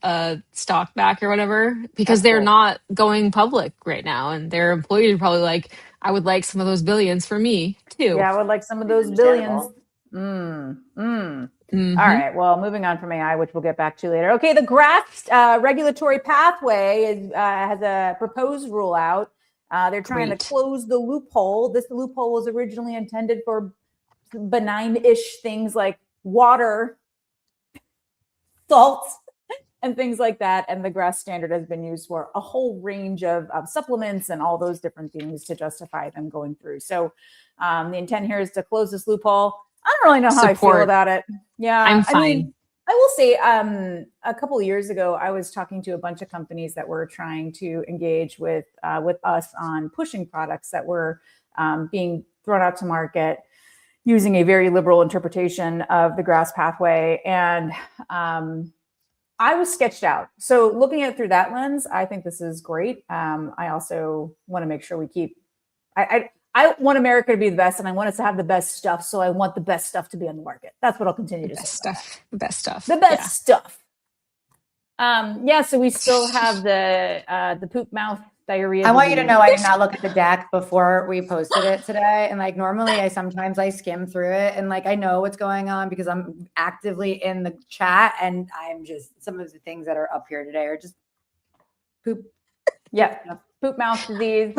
Speaker 2: stock back or whatever, because they're not going public right now. And their employees are probably like, I would like some of those billions for me too.
Speaker 3: Yeah, I would like some of those billions.
Speaker 2: Mhm.
Speaker 3: All right. Well, moving on from AI, which we'll get back to later. Okay, the GRASP regulatory pathway has a proposed rule out. They're trying to close the loophole. This loophole was originally intended for benign-ish things like water, salt, and things like that. And the GRASP standard has been used for a whole range of supplements and all those different things to justify them going through. So the intent here is to close this loophole. I don't really know how I feel about it. Yeah,
Speaker 2: I'm fine.
Speaker 3: I mean, I will say a couple of years ago, I was talking to a bunch of companies that were trying to engage with us on pushing products that were being thrown out to market using a very liberal interpretation of the GRASP pathway. And I was sketched out. So looking at it through that lens, I think this is great. I also want to make sure we keep, I want America to be the best, and I want us to have the best stuff. So I want the best stuff to be on the market. That's what I'll continue to say.
Speaker 2: The best stuff.
Speaker 3: The best stuff. So we still have the poop mouth diarrhea.
Speaker 1: I want you to know I did not look at the deck before we posted it today. And like normally I skim through it and like I know what's going on because I'm actively in the chat, and I'm just, some of the things that are up here today are just poop.
Speaker 3: Yeah. Poop mouth disease.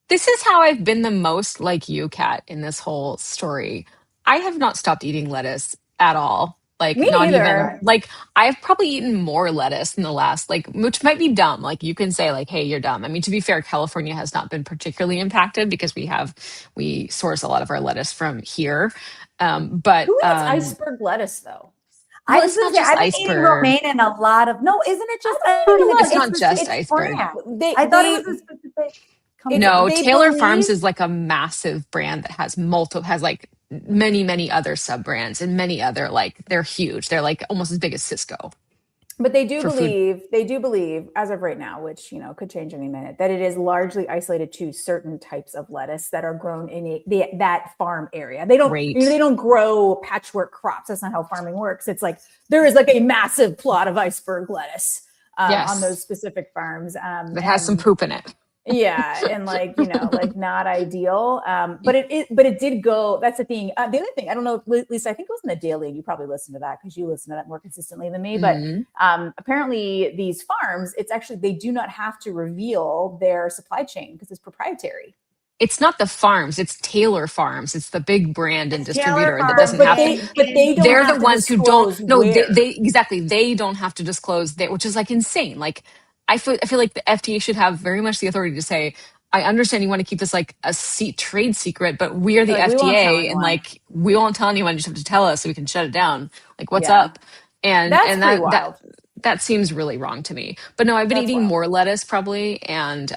Speaker 2: This is how I've been the most like you, Kat, in this whole story. I have not stopped eating lettuce at all. Like
Speaker 3: me
Speaker 2: not
Speaker 3: either.
Speaker 2: even like I've probably eaten more lettuce in the last, like, which might be dumb. Like you can say like, hey, you're dumb. I mean, to be fair, California has not been particularly impacted because we source a lot of our lettuce from here. But
Speaker 3: who eats iceberg lettuce though?
Speaker 2: Well, it's not just
Speaker 1: I've been
Speaker 2: iceberg.
Speaker 1: eating romaine and a lot of isn't it just?
Speaker 2: It's not just iceberg.
Speaker 1: I thought it was a specific.
Speaker 2: No, Taylor Farms is like a massive brand that has like many other sub brands and many other, like, they're huge. They're like almost as big as Cisco.
Speaker 3: But they do believe as of right now, which could change any minute, that it is largely isolated to certain types of lettuce that are grown in that farm area. They don't grow patchwork crops. That's not how farming works. It's like there is like a massive plot of iceberg lettuce on those specific farms
Speaker 2: that has some poop in it.
Speaker 3: Yeah, and like not ideal. But it did go. That's the thing. The other thing, I don't know, Lisa, I think it was in the Daily. You probably listened to that because you listen to that more consistently than me. But apparently, these farms, it's actually, they do not have to reveal their supply chain because it's proprietary.
Speaker 2: It's not the farms, it's Taylor Farms. It's the big brand and distributor that doesn't have to. They're the ones who don't. No, they don't have to disclose that, which is like insane. Like I feel like the FDA should have very much the authority to say, I understand you want to keep this like a trade secret, but we are the FDA, and like we won't tell anyone. You just have to tell us so we can shut it down. Like what's up? And that seems really wrong to me. But no, I've been eating more lettuce probably, and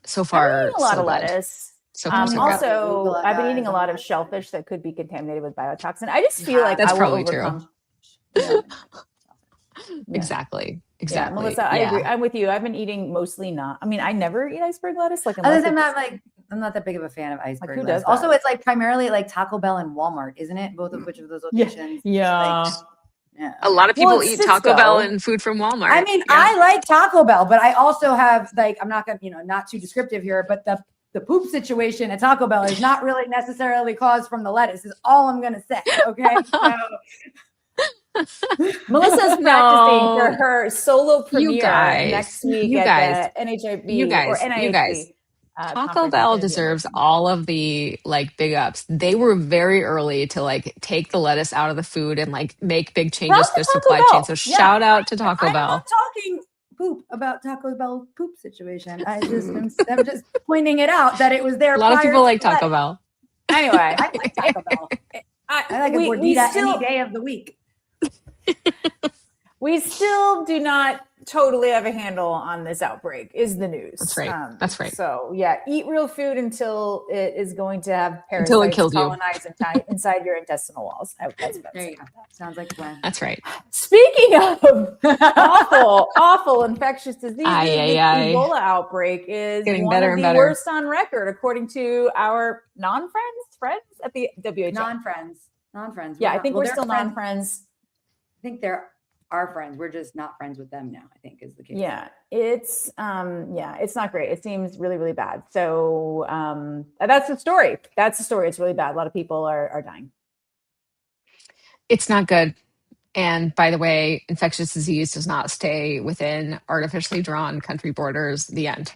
Speaker 2: so far
Speaker 3: I'm eating a lot of lettuce.
Speaker 2: So far,
Speaker 3: also, I've been eating a lot of shellfish that could be contaminated with biotoxin. I just feel like
Speaker 2: that's
Speaker 3: I will
Speaker 2: probably
Speaker 3: overcome.
Speaker 2: true. Exactly.
Speaker 3: Yeah, Melissa, I agree. I'm with you. I've been eating mostly not. I mean, I never eat iceberg lettuce. Like,
Speaker 1: other than that, I'm not that big of a fan of iceberg lettuce. Who does that? Also, it's like primarily like Taco Bell and Walmart, isn't it? Both of which of those locations.
Speaker 3: Yeah.
Speaker 2: Yeah. A lot of people eat Taco Bell and food from Walmart.
Speaker 1: I mean, I like Taco Bell, but I also have like, I'm not going to, not too descriptive here, but the poop situation at Taco Bell is not really necessarily caused from the lettuce is all I'm going to say. Okay.
Speaker 3: Melissa's practicing for her solo premiere next week at the NHIB or NIHB.
Speaker 2: Taco Bell deserves all of the like big ups. They were very early to like take the lettuce out of the food and like make big changes to their supply chain. So shout out to Taco Bell.
Speaker 1: I'm not talking poop about Taco Bell poop situation. I'm just pointing it out that it was there.
Speaker 2: A lot of people like Taco Bell.
Speaker 3: Anyway,
Speaker 1: I like Taco Bell. I like a
Speaker 3: we
Speaker 1: gordita
Speaker 3: still-
Speaker 1: any day of the week.
Speaker 3: We still do not totally have a handle on this outbreak, is the news.
Speaker 2: That's right. That's right.
Speaker 3: So yeah, eat real food until it is going to have
Speaker 2: Until it
Speaker 3: parasites
Speaker 2: kills you.
Speaker 3: colonize inside your intestinal walls.
Speaker 1: There you go. Sounds like a plan.
Speaker 2: That's right.
Speaker 3: Speaking of awful infectious diseases, the Ebola outbreak is
Speaker 2: getting
Speaker 3: one
Speaker 2: better
Speaker 3: of
Speaker 2: and
Speaker 3: the
Speaker 2: better.
Speaker 3: worst on record, according to our friends at the WHO.
Speaker 1: Non-friends.
Speaker 3: Yeah, I think we're
Speaker 1: they're
Speaker 3: still
Speaker 1: friends.
Speaker 3: non-friends.
Speaker 1: I think they're our friends. We're just not friends with them now, I think is the case.
Speaker 3: Yeah, it's not great. It seems really, really bad. So that's the story. It's really bad. A lot of people are dying.
Speaker 2: It's not good. And by the way, infectious disease does not stay within artificially drawn country borders. The end.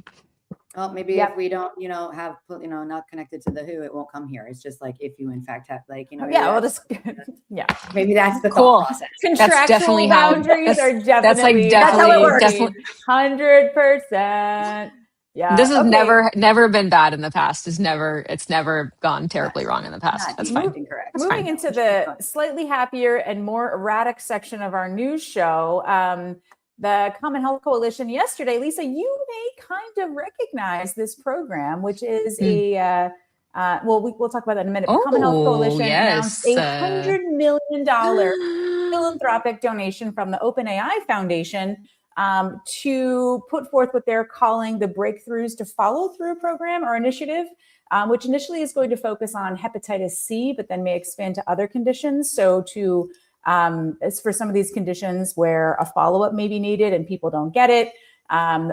Speaker 1: Well, maybe if we don't, have, not connected to the WHO, it won't come here. It's just like if you in fact have maybe that's the thought process.
Speaker 3: Contractual
Speaker 2: definitely how-
Speaker 3: boundaries are definitely
Speaker 1: that's how it works.
Speaker 2: Definitely.
Speaker 3: 100%. Yeah.
Speaker 2: This has never been bad in the past. It's never gone terribly wrong in the past. That's fine.
Speaker 1: Incorrect.
Speaker 2: That's
Speaker 3: Moving
Speaker 2: fine.
Speaker 3: into the slightly happier and more erratic section of our news show, the Common Health Coalition yesterday, Lisa, you may kind of recognize this program, which is we'll talk about that in a minute.
Speaker 2: Oh,
Speaker 3: Common Health Coalition
Speaker 2: yes.
Speaker 3: announced a $100 million philanthropic donation from the OpenAI Foundation to put forth what they're calling the Breakthroughs to Follow Through program or initiative, which initially is going to focus on hepatitis C, but then may expand to other conditions. So as for some of these conditions where a follow-up may be needed and people don't get it,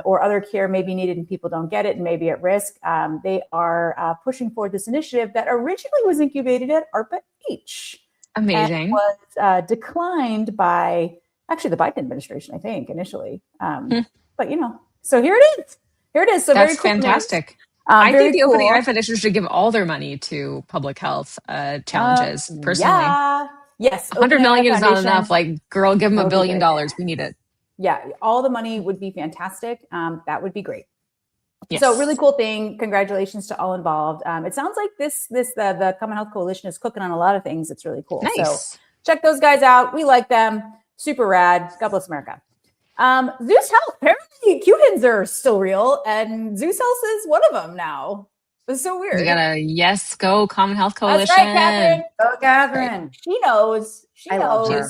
Speaker 3: or other care may be needed and people don't get it and may be at risk, they are pushing forward this initiative that originally was incubated at ARPA-H.
Speaker 2: Amazing.
Speaker 3: And was declined by actually the Biden administration, I think, initially. But so here it is. So
Speaker 2: that's
Speaker 3: very cool
Speaker 2: fantastic.
Speaker 3: news.
Speaker 2: I think the
Speaker 3: cool.
Speaker 2: OpenAI Foundation should give all their money to public health challenges. Personally,
Speaker 3: yes,
Speaker 2: $100 million is not
Speaker 3: Foundation,
Speaker 2: enough. Like, girl, give them $1 billion.
Speaker 3: great.
Speaker 2: We need it.
Speaker 3: Yeah, all the money would be fantastic. That would be great.
Speaker 2: Yes.
Speaker 3: So really cool thing. Congratulations to all involved. It sounds like the Common Health Coalition is cooking on a lot of things. It's really cool.
Speaker 2: Nice.
Speaker 3: So check those guys out. We like them. Super rad. God bless America. Zeus Health. Apparently QHINs are still real, and Zeus Health is one of them now. It's so weird.
Speaker 2: We got a go Common Health Coalition.
Speaker 3: That's right, Catherine.
Speaker 1: Go, Catherine.
Speaker 3: She knows.
Speaker 1: I love her.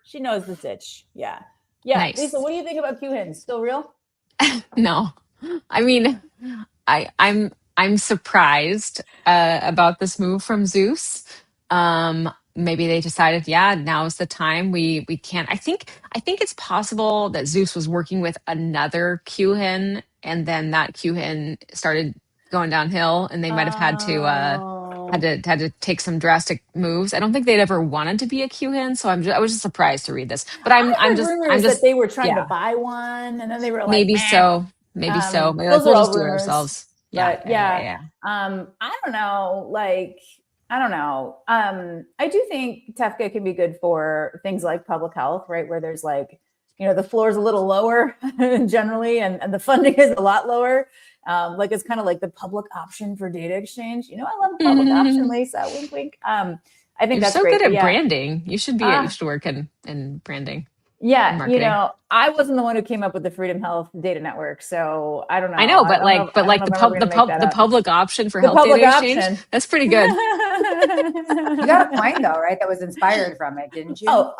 Speaker 3: She knows the sitch. Yeah. Yeah.
Speaker 2: Nice.
Speaker 3: Lisa, what do you think about QHINs? Still real?
Speaker 2: No, I mean, I'm surprised about this move from Zeus. Maybe they decided, now is the time. We can't. I think it's possible that Zeus was working with another QHIN, and then that QHIN started going downhill, and they might have had to take some drastic moves. I don't think they'd ever wanted to be a QHIN, so I was just surprised to read this. But I'm just
Speaker 3: that they were trying to buy one, and then they were like,
Speaker 2: maybe
Speaker 3: meh.
Speaker 2: so. Maybe so. Maybe
Speaker 3: those
Speaker 2: we'll
Speaker 3: are all
Speaker 2: just do it
Speaker 3: rumors.
Speaker 2: ourselves.
Speaker 3: But
Speaker 2: Yeah.
Speaker 3: I don't know. I don't know. I do think TEFCA can be good for things like public health, right? Where there's the floor is a little lower generally, and the funding is a lot lower. It's kind of like the public option for data exchange. I love the public option, Lisa. Wink, wink. I think
Speaker 2: You're
Speaker 3: that's
Speaker 2: so
Speaker 3: great.
Speaker 2: good at branding. You should work in branding.
Speaker 3: Yeah,
Speaker 2: marketing.
Speaker 3: I wasn't the one who came up with the Freedom Health Data Network, so I don't know.
Speaker 2: I know, but the public option for health data exchange, that's pretty good.
Speaker 1: You got a point though, right? That was inspired from it, didn't you?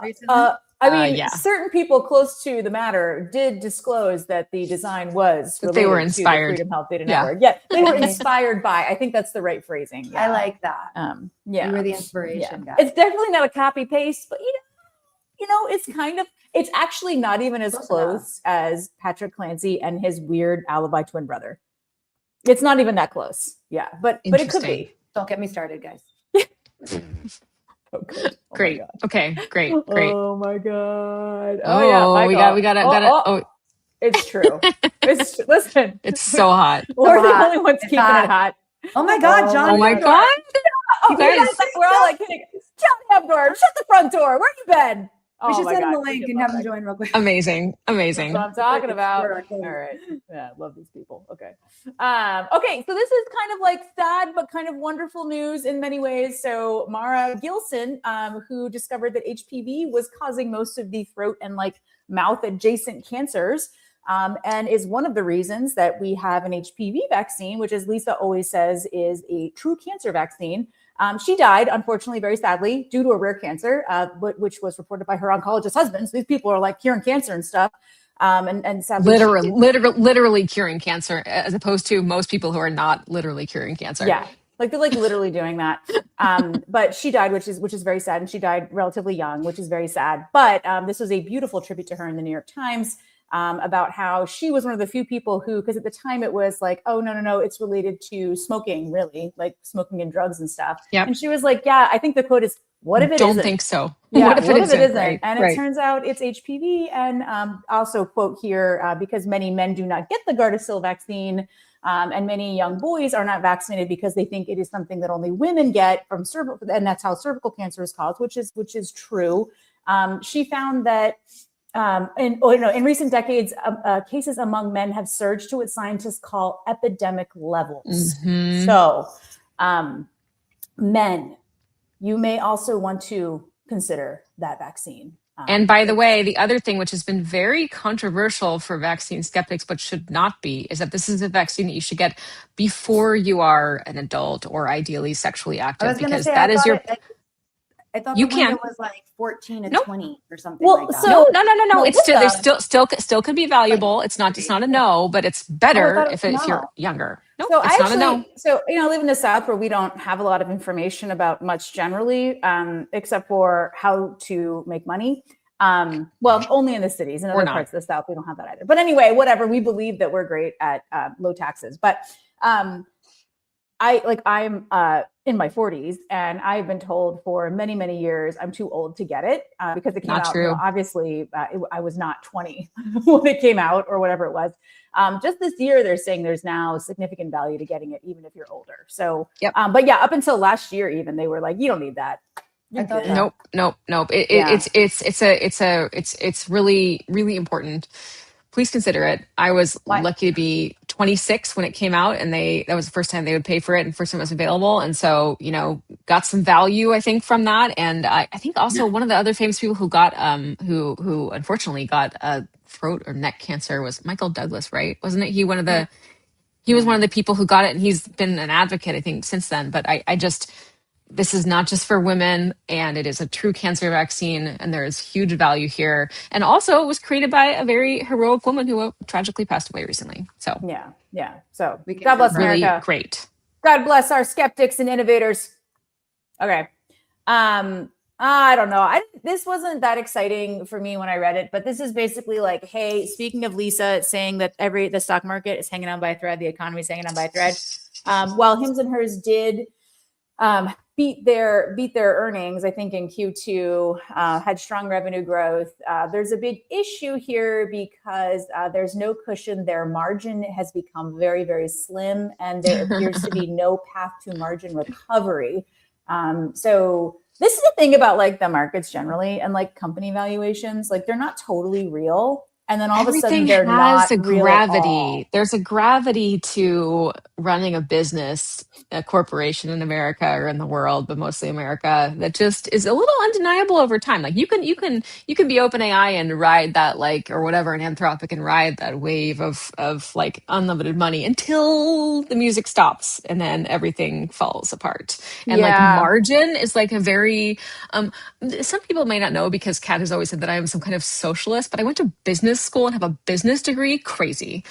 Speaker 3: Certain people close to the matter did disclose that the design was
Speaker 2: that they were
Speaker 3: related to the
Speaker 2: inspired.
Speaker 3: Freedom Health Data Network. Yeah, they were inspired by. I think that's the right phrasing. Yeah.
Speaker 1: I like that.
Speaker 3: Yeah,
Speaker 1: you were the inspiration guy.
Speaker 3: It's definitely not a copy paste, but it's actually not even as close as Patrick Clancy and his weird alibi twin brother. It's not even that close. Yeah, but it could be.
Speaker 1: Don't get me started, guys.
Speaker 3: Oh, good. Oh
Speaker 2: great. Okay. Great.
Speaker 3: Oh my god.
Speaker 2: Oh, yeah. We got it. Oh,
Speaker 3: it's true. Listen.
Speaker 2: It's so hot.
Speaker 3: We're the only ones keeping it hot.
Speaker 1: Oh my god, John.
Speaker 2: Oh my god.
Speaker 3: You guys, we're all kidding. John Hebdorf, shut the front door. Where you been?
Speaker 1: We
Speaker 3: Oh
Speaker 1: should
Speaker 3: my
Speaker 1: send them
Speaker 3: God,
Speaker 1: the
Speaker 3: we
Speaker 1: link
Speaker 3: should
Speaker 1: and
Speaker 3: love
Speaker 1: have them
Speaker 3: that.
Speaker 1: join real quick.
Speaker 2: Amazing.
Speaker 3: That's
Speaker 2: Amazing.
Speaker 3: what I'm talking about.
Speaker 1: Support our cause.
Speaker 3: All right. Yeah, I love these people. Okay. Okay. So this is kind of like sad, but kind of wonderful news in many ways. So Mara Gilson, who discovered that HPV was causing most of the throat and like mouth adjacent cancers, and is one of the reasons that we have an HPV vaccine, which, as Lisa always says, is a true cancer vaccine. She died, unfortunately, very sadly, due to a rare cancer, which was reported by her oncologist husband. So these people are like curing cancer and stuff. And sadly,
Speaker 2: Literally curing cancer, as opposed to most people who are not literally curing cancer.
Speaker 3: yeah, like they're like literally doing that. But she died, which is very sad, and she died relatively young, which is very sad. But this was a beautiful tribute to her in the New York Times. About how she was one of the few people who, because at the time it was like, oh, no, it's related to smoking, really, like smoking and drugs and stuff.
Speaker 2: Yep.
Speaker 3: And she was like, yeah, I think the quote is, what if it
Speaker 2: Don't
Speaker 3: isn't?
Speaker 2: think so.
Speaker 3: Yeah,
Speaker 2: What if it isn't?
Speaker 3: Right, and it
Speaker 2: right.
Speaker 3: turns out it's HPV. And also quote here, because many men do not get the Gardasil vaccine, and many young boys are not vaccinated because they think it is something that only women get from cervical, and that's how cervical cancer is caused, which is true. She found that in recent decades, cases among men have surged to what scientists call epidemic levels.
Speaker 2: Mhm.
Speaker 3: So, men, you may also want to consider that vaccine.
Speaker 2: And by the way, the other thing which has been very controversial for vaccine skeptics, but should not be, is that this is a vaccine that you should get before you are an adult or ideally sexually
Speaker 1: I
Speaker 2: active,
Speaker 1: was going to
Speaker 2: because
Speaker 1: say,
Speaker 2: that is your.
Speaker 1: I thought
Speaker 2: You
Speaker 1: the window
Speaker 2: can.
Speaker 1: was like 14 to
Speaker 2: Nope.
Speaker 1: 20 or something
Speaker 3: Well,
Speaker 1: like that.
Speaker 3: so-
Speaker 2: No. It's still, there's
Speaker 3: Melissa.
Speaker 2: still can be valuable. It's not a no, but it's better
Speaker 1: thought it
Speaker 2: if
Speaker 1: was
Speaker 2: you're
Speaker 1: no.
Speaker 2: younger. No,
Speaker 3: So
Speaker 2: it's not a no.
Speaker 3: I live in the South where we don't have a lot of information about much generally, except for how to make money. Well, only in the cities. In
Speaker 2: We're
Speaker 3: other
Speaker 2: not.
Speaker 3: parts of the South, we don't have that either. But anyway, whatever. We believe that we're great at low taxes. But I'm in my 40s, and I've been told for many, many years I'm too old to get it because it came
Speaker 2: Not
Speaker 3: out.
Speaker 2: true.
Speaker 3: Obviously, I was not 20 when it came out, or whatever it was. Just this year, they're saying there's now significant value to getting it, even if you're older. So,
Speaker 2: Yep.
Speaker 3: But yeah, up until last year, even they were like, you don't need that.
Speaker 1: I thought that.
Speaker 2: Nope.
Speaker 3: Yeah.
Speaker 2: It's really, really important. Please consider it. I was lucky to be 26 when it came out, and that was the first time they would pay for it and first time it was available. And so, got some value, I think, from that. And I think also one of the other famous people who got, who unfortunately got throat or neck cancer was Michael Douglas, right? Wasn't it? He was one of the people who got it, and he's been an advocate, I think, since then. But this is not just for women, and it is a true cancer vaccine, and there is huge value here. And also, it was created by a very heroic woman who tragically passed away recently. So
Speaker 3: Yeah. So
Speaker 1: We can
Speaker 3: God bless
Speaker 2: really
Speaker 3: America.
Speaker 2: great.
Speaker 3: God bless our skeptics and innovators. Okay. I don't know. This wasn't that exciting for me when I read it, but this is basically like, hey, speaking of Lisa saying that the stock market is hanging on by a thread, the economy is hanging on by a thread. While Hims and Hers did beat their earnings, I think in Q2, had strong revenue growth. There's a big issue here because there's no cushion. Their margin has become very, very slim, and there appears to be no path to margin recovery. So this is the thing about like the markets generally and like company valuations, like they're not totally real. And then all of a sudden they're not real at all.
Speaker 2: There's a gravity to running a business, a corporation in America or in the world, but mostly America, that just is a little undeniable over time. Like you can be OpenAI and ride that, like, or whatever, and Anthropic, and ride that wave of like unlimited money until the music stops, and then everything falls apart. And like margin is like a very some people may not know, because Kat has always said that I am some kind of socialist, but I went to business school and have a business degree. Crazy.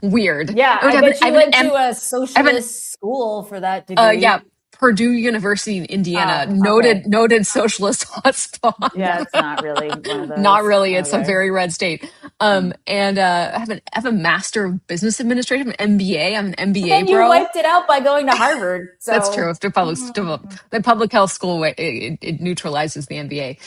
Speaker 2: Weird.
Speaker 3: Yeah, I bet you went to a socialist school for that degree.
Speaker 2: Yeah, Purdue University in Indiana, noted socialist hotspot.
Speaker 3: Yeah, it's not really one of those.
Speaker 2: Not really. It's a very red state. And I have a Master of Business Administration, an MBA. I'm an MBA
Speaker 3: and
Speaker 2: bro.
Speaker 3: You wiped it out by going to Harvard. So.
Speaker 2: That's true. If the public health school, it neutralizes the MBA.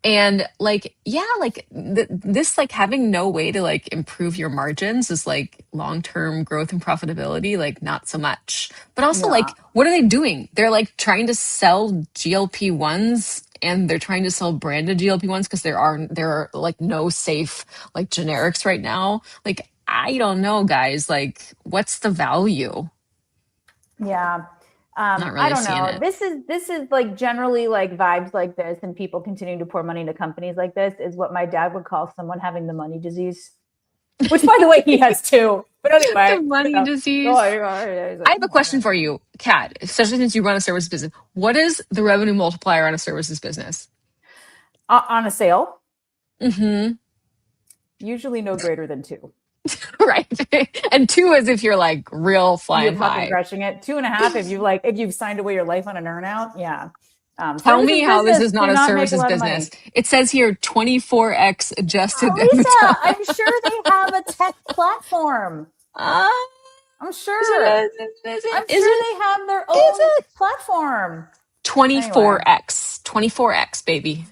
Speaker 2: And like, yeah, like this, like having no way to like improve your margins is like long-term growth and profitability, like not so much. But also
Speaker 3: Yeah.
Speaker 2: like, what are they doing? They're like trying to sell GLP-1s and they're trying to sell branded GLP-1s because there are like no safe like generics right now. Like, I don't know, guys. Like, what's the value?
Speaker 3: Yeah.
Speaker 2: Not
Speaker 3: I
Speaker 2: really
Speaker 3: don't
Speaker 2: seeing
Speaker 3: know.
Speaker 2: it.
Speaker 3: This is like generally like vibes like this and people continuing to pour money into companies like this is what my dad would call someone having the money disease. Which by the way he has too. But
Speaker 2: The
Speaker 3: anyway,
Speaker 2: money disease.
Speaker 3: oh, yeah, he's
Speaker 2: I
Speaker 3: like,
Speaker 2: have a question for you, Kat, especially since you run a services business. What is the revenue multiplier on a services business?
Speaker 3: on a sale,
Speaker 2: Mm-hmm.
Speaker 3: usually no greater than 2.
Speaker 2: Right. And two is if you're like real
Speaker 3: You're
Speaker 2: flying
Speaker 3: fucking
Speaker 2: high.
Speaker 3: crushing it. 2.5 if you've signed away your life on an earnout. Yeah.
Speaker 2: Tell
Speaker 3: Services
Speaker 2: me how this
Speaker 3: business
Speaker 2: is not
Speaker 3: do
Speaker 2: a
Speaker 3: not make a
Speaker 2: services
Speaker 3: lot of
Speaker 2: business.
Speaker 3: money.
Speaker 2: It says here 24x adjusted
Speaker 3: Lisa,
Speaker 2: EBITDA.
Speaker 3: I'm sure they have a tech platform.
Speaker 2: Uh,
Speaker 3: I'm
Speaker 2: is
Speaker 3: sure.
Speaker 2: it, is
Speaker 3: I'm
Speaker 2: it, is
Speaker 3: sure
Speaker 2: it,
Speaker 3: they have their
Speaker 2: is
Speaker 3: own
Speaker 2: it
Speaker 3: platform. Anyway,
Speaker 2: 24x? 24x, baby.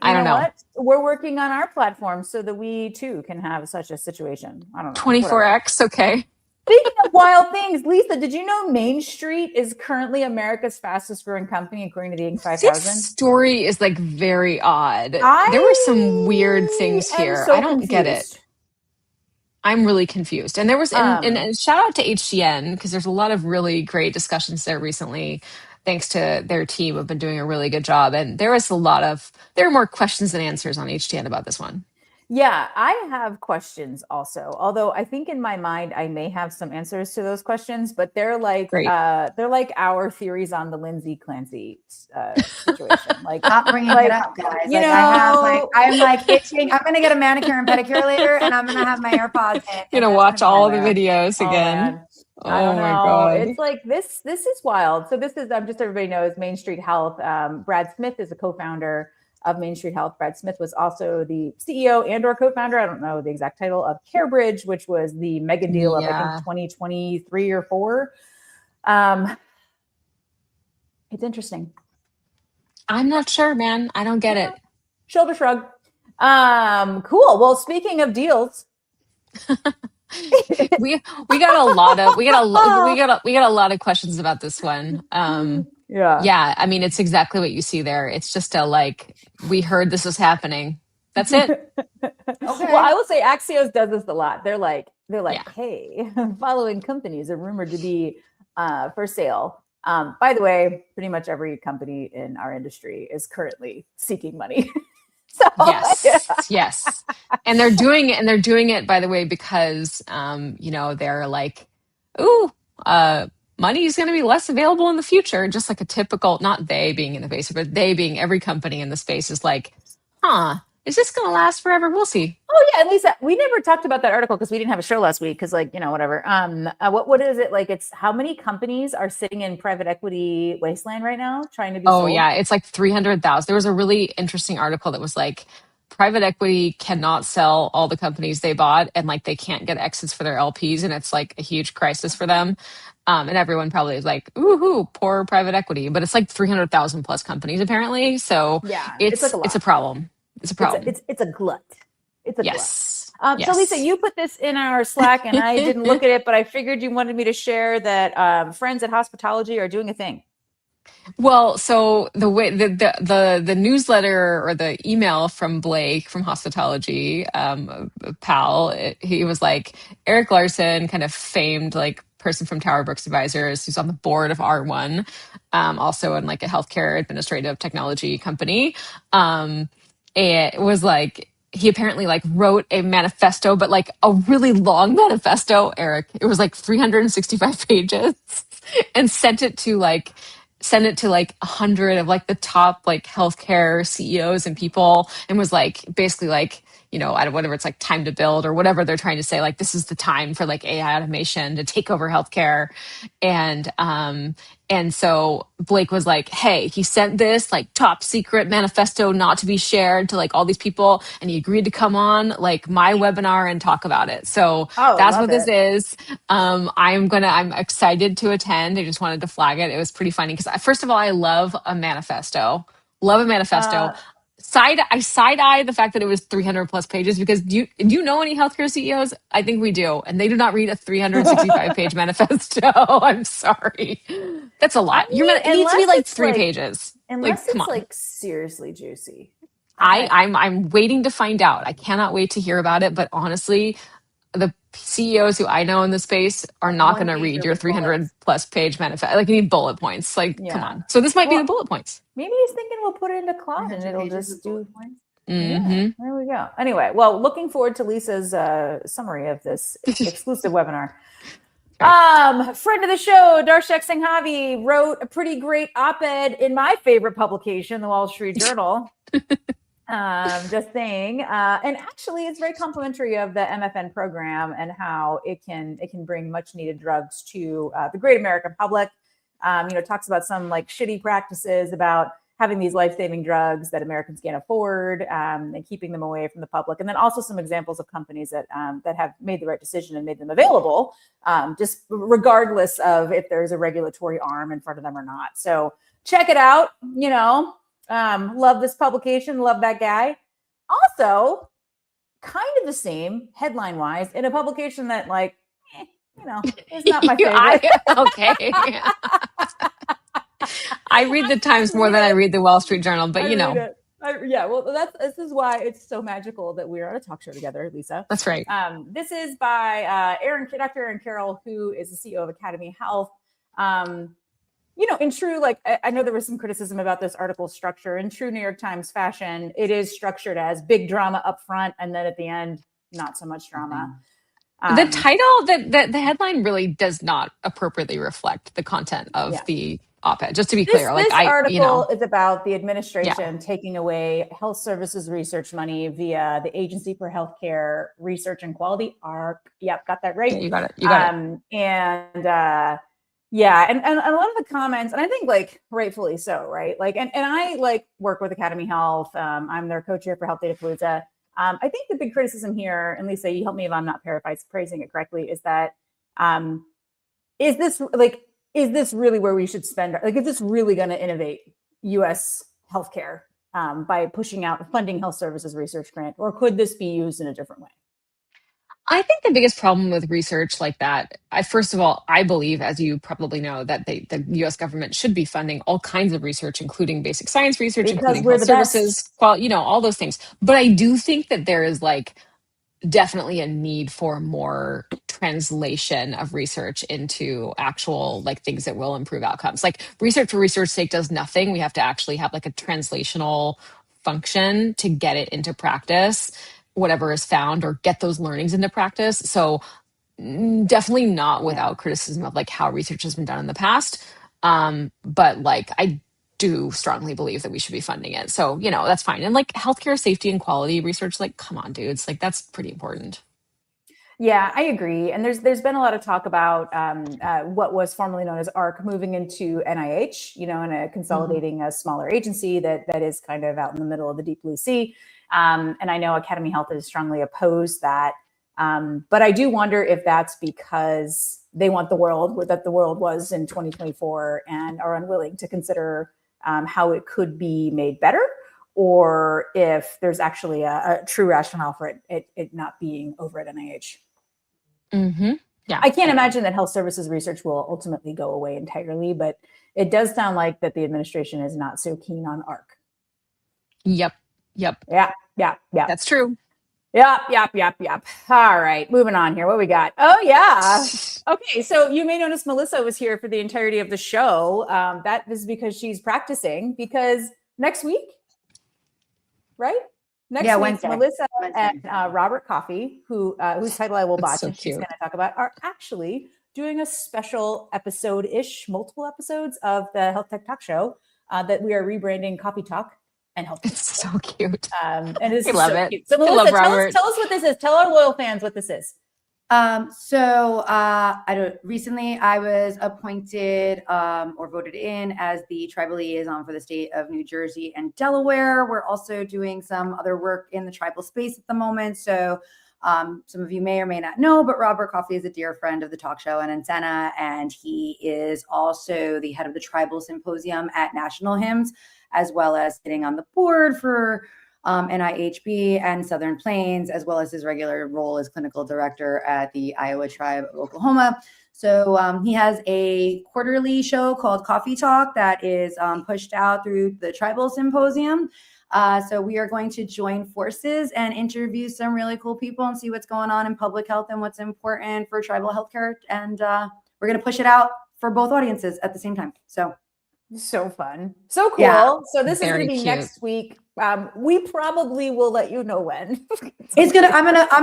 Speaker 3: you
Speaker 2: I don't
Speaker 3: know
Speaker 2: know.
Speaker 3: what? We're working on our platform so that we too can have such a situation. I don't know. Whatever.
Speaker 2: 24x, okay.
Speaker 3: Speaking of wild things, Lisa, did you know Main Street is currently America's fastest growing company according to the Inc.
Speaker 2: This
Speaker 3: 5000?
Speaker 2: story is like very odd. There were some weird
Speaker 3: I
Speaker 2: things
Speaker 3: am
Speaker 2: here. I
Speaker 3: so
Speaker 2: don't get it.
Speaker 3: confused.
Speaker 2: I'm really confused. And there was, and
Speaker 3: Um,
Speaker 2: and shout out to HGN because there's a lot of really great discussions there recently. Thanks to their team, have been doing a really good job. And there are more questions than answers on HGN about this one.
Speaker 3: Yeah, I have questions also. Although I think in my mind I may have some answers to those questions, but
Speaker 2: Great.
Speaker 3: they're like our theories on the Lindsay Clancy situation. Like,
Speaker 1: Stop bringing it up, guys.
Speaker 3: you
Speaker 1: Like I have, like
Speaker 3: know,
Speaker 1: I'm like itching. I'm gonna get a manicure and pedicure later, and I'm gonna have my AirPods in,
Speaker 2: Gonna
Speaker 1: and there's gonna
Speaker 2: watch
Speaker 1: be my
Speaker 2: all the
Speaker 1: hair.
Speaker 2: videos
Speaker 3: oh
Speaker 2: again.
Speaker 3: man, I
Speaker 2: Oh
Speaker 3: don't
Speaker 2: my
Speaker 3: know.
Speaker 2: God.
Speaker 3: It's like this is wild. So this is just so everybody knows Main Street Health. Brad Smith is a co-founder of Main Street Health. Brad Smith was also the CEO and or co-founder, I don't know the exact title, of CareBridge, which was the mega deal of I think 2023 or 4. It's interesting.
Speaker 2: I'm not sure, man. I don't get it.
Speaker 3: Shoulder shrug. Cool. Well, speaking of deals,
Speaker 2: we got a lot of we got a lot of questions about this one. Yeah, I mean it's exactly what you see there. It's just a like we heard this was happening. That's it.
Speaker 1: Okay.
Speaker 3: Well, I will say Axios does this a lot. They're like,
Speaker 2: Yeah.
Speaker 3: hey, following companies are rumored to be for sale. By the way, pretty much every company in our industry is currently seeking money. So,
Speaker 2: Yes. And they're doing it, by the way, because they're like, ooh, money is going to be less available in the future. Just like a typical, not they being invasive, but they being every company in the space is like, is this going to last forever? We'll see.
Speaker 3: Oh yeah, and Lisa, we never talked about that article because we didn't have a show last week because whatever. What is it like? It's how many companies are sitting in private equity wasteland right now trying to be sold?
Speaker 2: Yeah, it's like 300,000. There was a really interesting article that was like private equity cannot sell all the companies they bought and like they can't get exits for their LPs and it's like a huge crisis for them. And everyone probably is like, ooh, poor private equity, but it's like 300,000 plus companies apparently. So
Speaker 3: yeah,
Speaker 2: it's a problem. It's a problem.
Speaker 3: It's a glut. It's a glut.
Speaker 2: Yes.
Speaker 3: So Lisa, you put this in our Slack and I didn't look at it, but I figured you wanted me to share that friends at Hospitality are doing a thing.
Speaker 2: Well, so the way the newsletter or the email from Blake from Hospitality, pal, he was like Eric Larson, kind of famed like person from Tower Brooks Advisors, who's on the board of R1, also in like a healthcare administrative technology company. It was like he apparently like wrote a manifesto, but like a really long manifesto, Eric. It was like 365 pages and sent it to like 100 of like the top like healthcare CEOs and people and was like basically like I don't whatever it's like time to build or whatever they're trying to say, like this is the time for like AI automation to take over healthcare. And so Blake was like, hey, he sent this like top secret manifesto not to be shared to like all these people. And he agreed to come on like my webinar and talk about it. So that's what this is. I'm excited to attend. I just wanted to flag it. It was pretty funny because first of all, I love a manifesto. I side eye the fact that it was 300 plus pages because do you know any healthcare CEOs? I think we do, and they do not read a 365 page manifesto. I'm sorry, that's a lot. It needs to be like 3 pages. Like,
Speaker 3: Unless
Speaker 2: come
Speaker 3: it's
Speaker 2: on.
Speaker 3: like seriously juicy.
Speaker 2: I'm waiting to find out. I cannot wait to hear about it. But honestly, the CEOs who I know in the space are not going to read your 300 plus page manifesto. Like, you need bullet points. Like, come
Speaker 3: Yeah.
Speaker 2: on. So this might be the bullet points.
Speaker 3: Maybe he's thinking we'll put it into Claude and
Speaker 1: 300
Speaker 3: it'll
Speaker 1: pages
Speaker 3: just
Speaker 1: of
Speaker 3: do.
Speaker 1: bullet points.
Speaker 3: Yeah, there we go. Anyway, well, looking forward to Lisa's summary of this exclusive webinar. Friend of the show, Darshak Singhavi, wrote a pretty great op-ed in my favorite publication, the Wall Street Journal. Just saying. And actually, it's very complimentary of the MFN program and how it can bring much needed drugs to the great American public. Talks about some like shitty practices about having these life-saving drugs that Americans can't afford and keeping them away from the public. And then also some examples of companies that have made the right decision and made them available, just regardless of if there's a regulatory arm in front of them or not. So check it out. Love this publication. Love that guy. Also, kind of the same headline-wise in a publication that is not my favorite.
Speaker 2: Okay. I read the Times more than I read the Wall Street Journal, but
Speaker 3: this is why it's so magical that we're on a talk show together, Lisa.
Speaker 2: That's right.
Speaker 3: This is by Dr. Aaron Carroll, who is the CEO of Academy Health. In true, I know there was some criticism about this article structure. In true New York Times fashion, it is structured as big drama up front, and then at the end, not so much drama.
Speaker 2: The title, the headline really does not appropriately reflect the content of the op-ed. Just to be clear,
Speaker 3: this article is about the administration taking away health services research money via the Agency for Healthcare Research and Quality, ARC. Yep, got that right.
Speaker 2: Yeah, you got it.
Speaker 3: And a lot of the comments, and I think rightfully so, right? And I work with Academy Health. I'm their co-chair for Health Data Palooza. I think the big criticism here, and Lisa, you help me if I'm not paraphrasing it correctly, is that is this really where we should spend? Is this really going to innovate U.S. healthcare by pushing out a funding health services research grant, or could this be used in a different way?
Speaker 2: I think the biggest problem with research like that, first of all, I believe, as you probably know, that the U.S. government should be funding all kinds of research, including basic science research, including health services, all those things. But I do think that there is definitely a need for more translation of research into actual things that will improve outcomes. Research for research sake does nothing. We have to actually have a translational function to get it into practice, whatever is found, or get those learnings into practice. So definitely not without criticism of how research has been done in the past. But I do strongly believe that we should be funding it. So, that's fine. And healthcare safety and quality research, come on, dudes, that's pretty important.
Speaker 3: Yeah, I agree. And there's been a lot of talk about what was formerly known as ARC moving into NIH, and consolidating a smaller agency that is kind of out in the middle of the deep blue sea. And I know Academy Health has strongly opposed that. But I do wonder if that's because they want the world that the world was in 2024 and are unwilling to consider how it could be made better, or if there's actually a true rationale for it not being over at NIH.
Speaker 2: Mm-hmm. Yeah,
Speaker 3: I can't imagine that health services research will ultimately go away entirely, but it does sound like that the administration is not so keen on ARC.
Speaker 2: Yep.
Speaker 3: Yeah.
Speaker 2: That's true.
Speaker 3: Yep. All right, moving on here. What we got? Oh, yeah. Okay, so you may notice Melissa was here for the entirety of the show. That is because she's practicing, because next week, right? Next week, Wednesday. Melissa and Robert Coffey, whose title I will botch, and she's going to talk about, are actually doing a special episode-ish, multiple episodes of the Health Tech Talk Show that we are rebranding Coffee Talk and Health.
Speaker 2: It's so cute.
Speaker 3: And it's
Speaker 2: I love
Speaker 3: so
Speaker 2: it.
Speaker 3: Cute. So Melissa, tell us what this is. Tell our loyal fans what this is.
Speaker 1: Recently I was appointed or voted in as the tribal liaison for the state of New Jersey and Delaware. We're also doing some other work in the tribal space at the moment. So Some of you may or may not know, but Robert Coffey is a dear friend of the talk show and Antenna, and he is also the head of the Tribal Symposium at National Hymns, as well as sitting on the board for NIHB and Southern Plains, as well as his regular role as clinical director at the Iowa Tribe of Oklahoma. So he has a quarterly show called Coffee Talk that is pushed out through the Tribal Symposium. So we are going to join forces and interview some really cool people and see what's going on in public health and what's important for tribal healthcare. And we're going to push it out for both audiences at the same time.
Speaker 3: So fun. So cool.
Speaker 1: Yeah.
Speaker 3: So this is
Speaker 2: Very
Speaker 3: going to be
Speaker 2: cute.
Speaker 3: next week. We probably will let you know when.
Speaker 1: I'm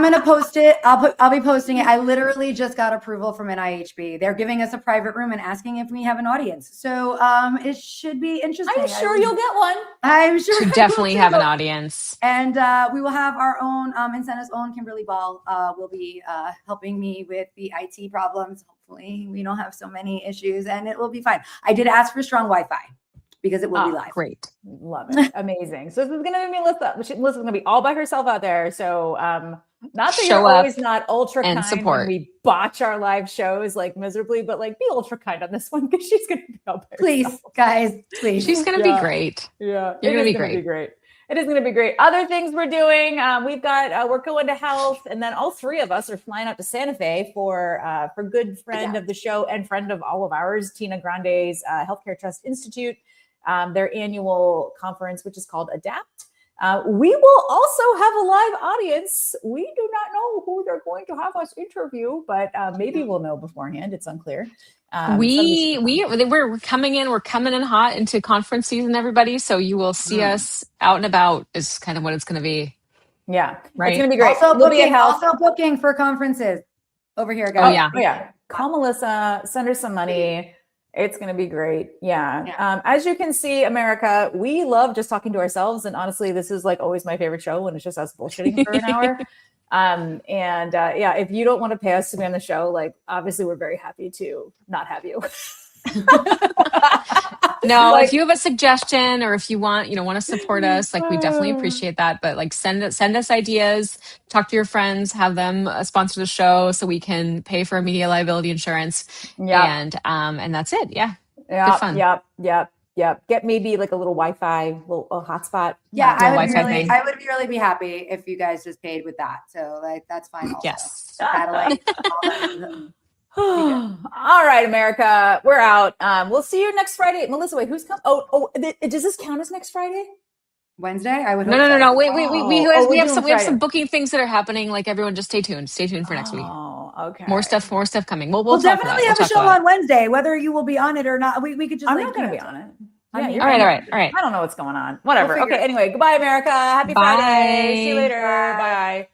Speaker 1: gonna post it. I'll be posting it. I literally just got approval from NIHB. They're giving us a private room and asking if we have an audience. So it should be interesting.
Speaker 3: I'm sure you'll get one.
Speaker 1: I'm sure
Speaker 2: Should definitely have an audience.
Speaker 1: And we will have our own Incentive's own Kimberly Ball will be helping me with the IT problems. Hopefully we don't have so many issues and it will be fine. I did ask for strong Wi-Fi because it will be live.
Speaker 2: Great.
Speaker 3: Love it. Amazing. So this is going to be Melissa. Melissa's going to be all by herself out there. So not that
Speaker 2: Show
Speaker 3: you're
Speaker 2: up
Speaker 3: always not ultra
Speaker 2: and
Speaker 3: kind
Speaker 2: support.
Speaker 3: when we botch our live shows like miserably, but like be ultra kind on this one because she's going to be all by
Speaker 1: Please,
Speaker 3: herself.
Speaker 1: guys, please.
Speaker 2: She's going to be great.
Speaker 3: Yeah,
Speaker 2: You're going to be
Speaker 3: great. It is going to be great. Other things we're doing, we've got we're going to health, and then all three of us are flying out to Santa Fe for good friend of the show and friend of all of ours, Tina Grande's Healthcare Trust Institute, their annual conference, which is called Adapt. We will also have a live audience. We do not know who they're going to have us interview, but maybe we'll know beforehand. It's unclear.
Speaker 2: We're coming in hot into conference season, everybody. So you will see us out and about is kind of what it's going to be.
Speaker 3: Yeah.
Speaker 2: Right.
Speaker 3: It's going to be great.
Speaker 1: Also booking for conferences over here, guys.
Speaker 2: Oh,
Speaker 3: yeah. Call Melissa, send her some money. It's going to be great. Yeah. As you can see, America, we love just talking to ourselves. And honestly, this is like always my favorite show when it's just us bullshitting for an hour. If you don't want to pay us to be on the show, like obviously we're very happy to not have you.
Speaker 2: No, if you have a suggestion or if you want to support us, like we definitely appreciate that. But like send us ideas, talk to your friends, have them sponsor the show so we can pay for media liability insurance.
Speaker 3: Yeah.
Speaker 2: And that's it. Yeah.
Speaker 3: Yeah.
Speaker 2: Good fun.
Speaker 3: Yep. Get maybe like a little Wi-Fi, little hotspot.
Speaker 1: Yeah, I would really be happy if you guys just paid with that. So like that's fine. Also.
Speaker 2: Yes.
Speaker 1: Satellite.
Speaker 3: All right, America, we're out. We'll see you next Friday. Melissa, wait, who's coming? Does this count as next Friday?
Speaker 1: Wednesday? I would hope
Speaker 2: No. Wait. We have some booking things that are happening. Like everyone, just stay tuned. Stay tuned for next week.
Speaker 3: Oh, okay.
Speaker 2: More stuff coming. We'll
Speaker 1: definitely have a show on Wednesday, whether you will be on it or not. We could just.
Speaker 3: I'm not going to be on it.
Speaker 2: All right.
Speaker 3: I don't know what's going on. Whatever. Okay. Anyway, goodbye, America. Happy Friday. See you later. Bye.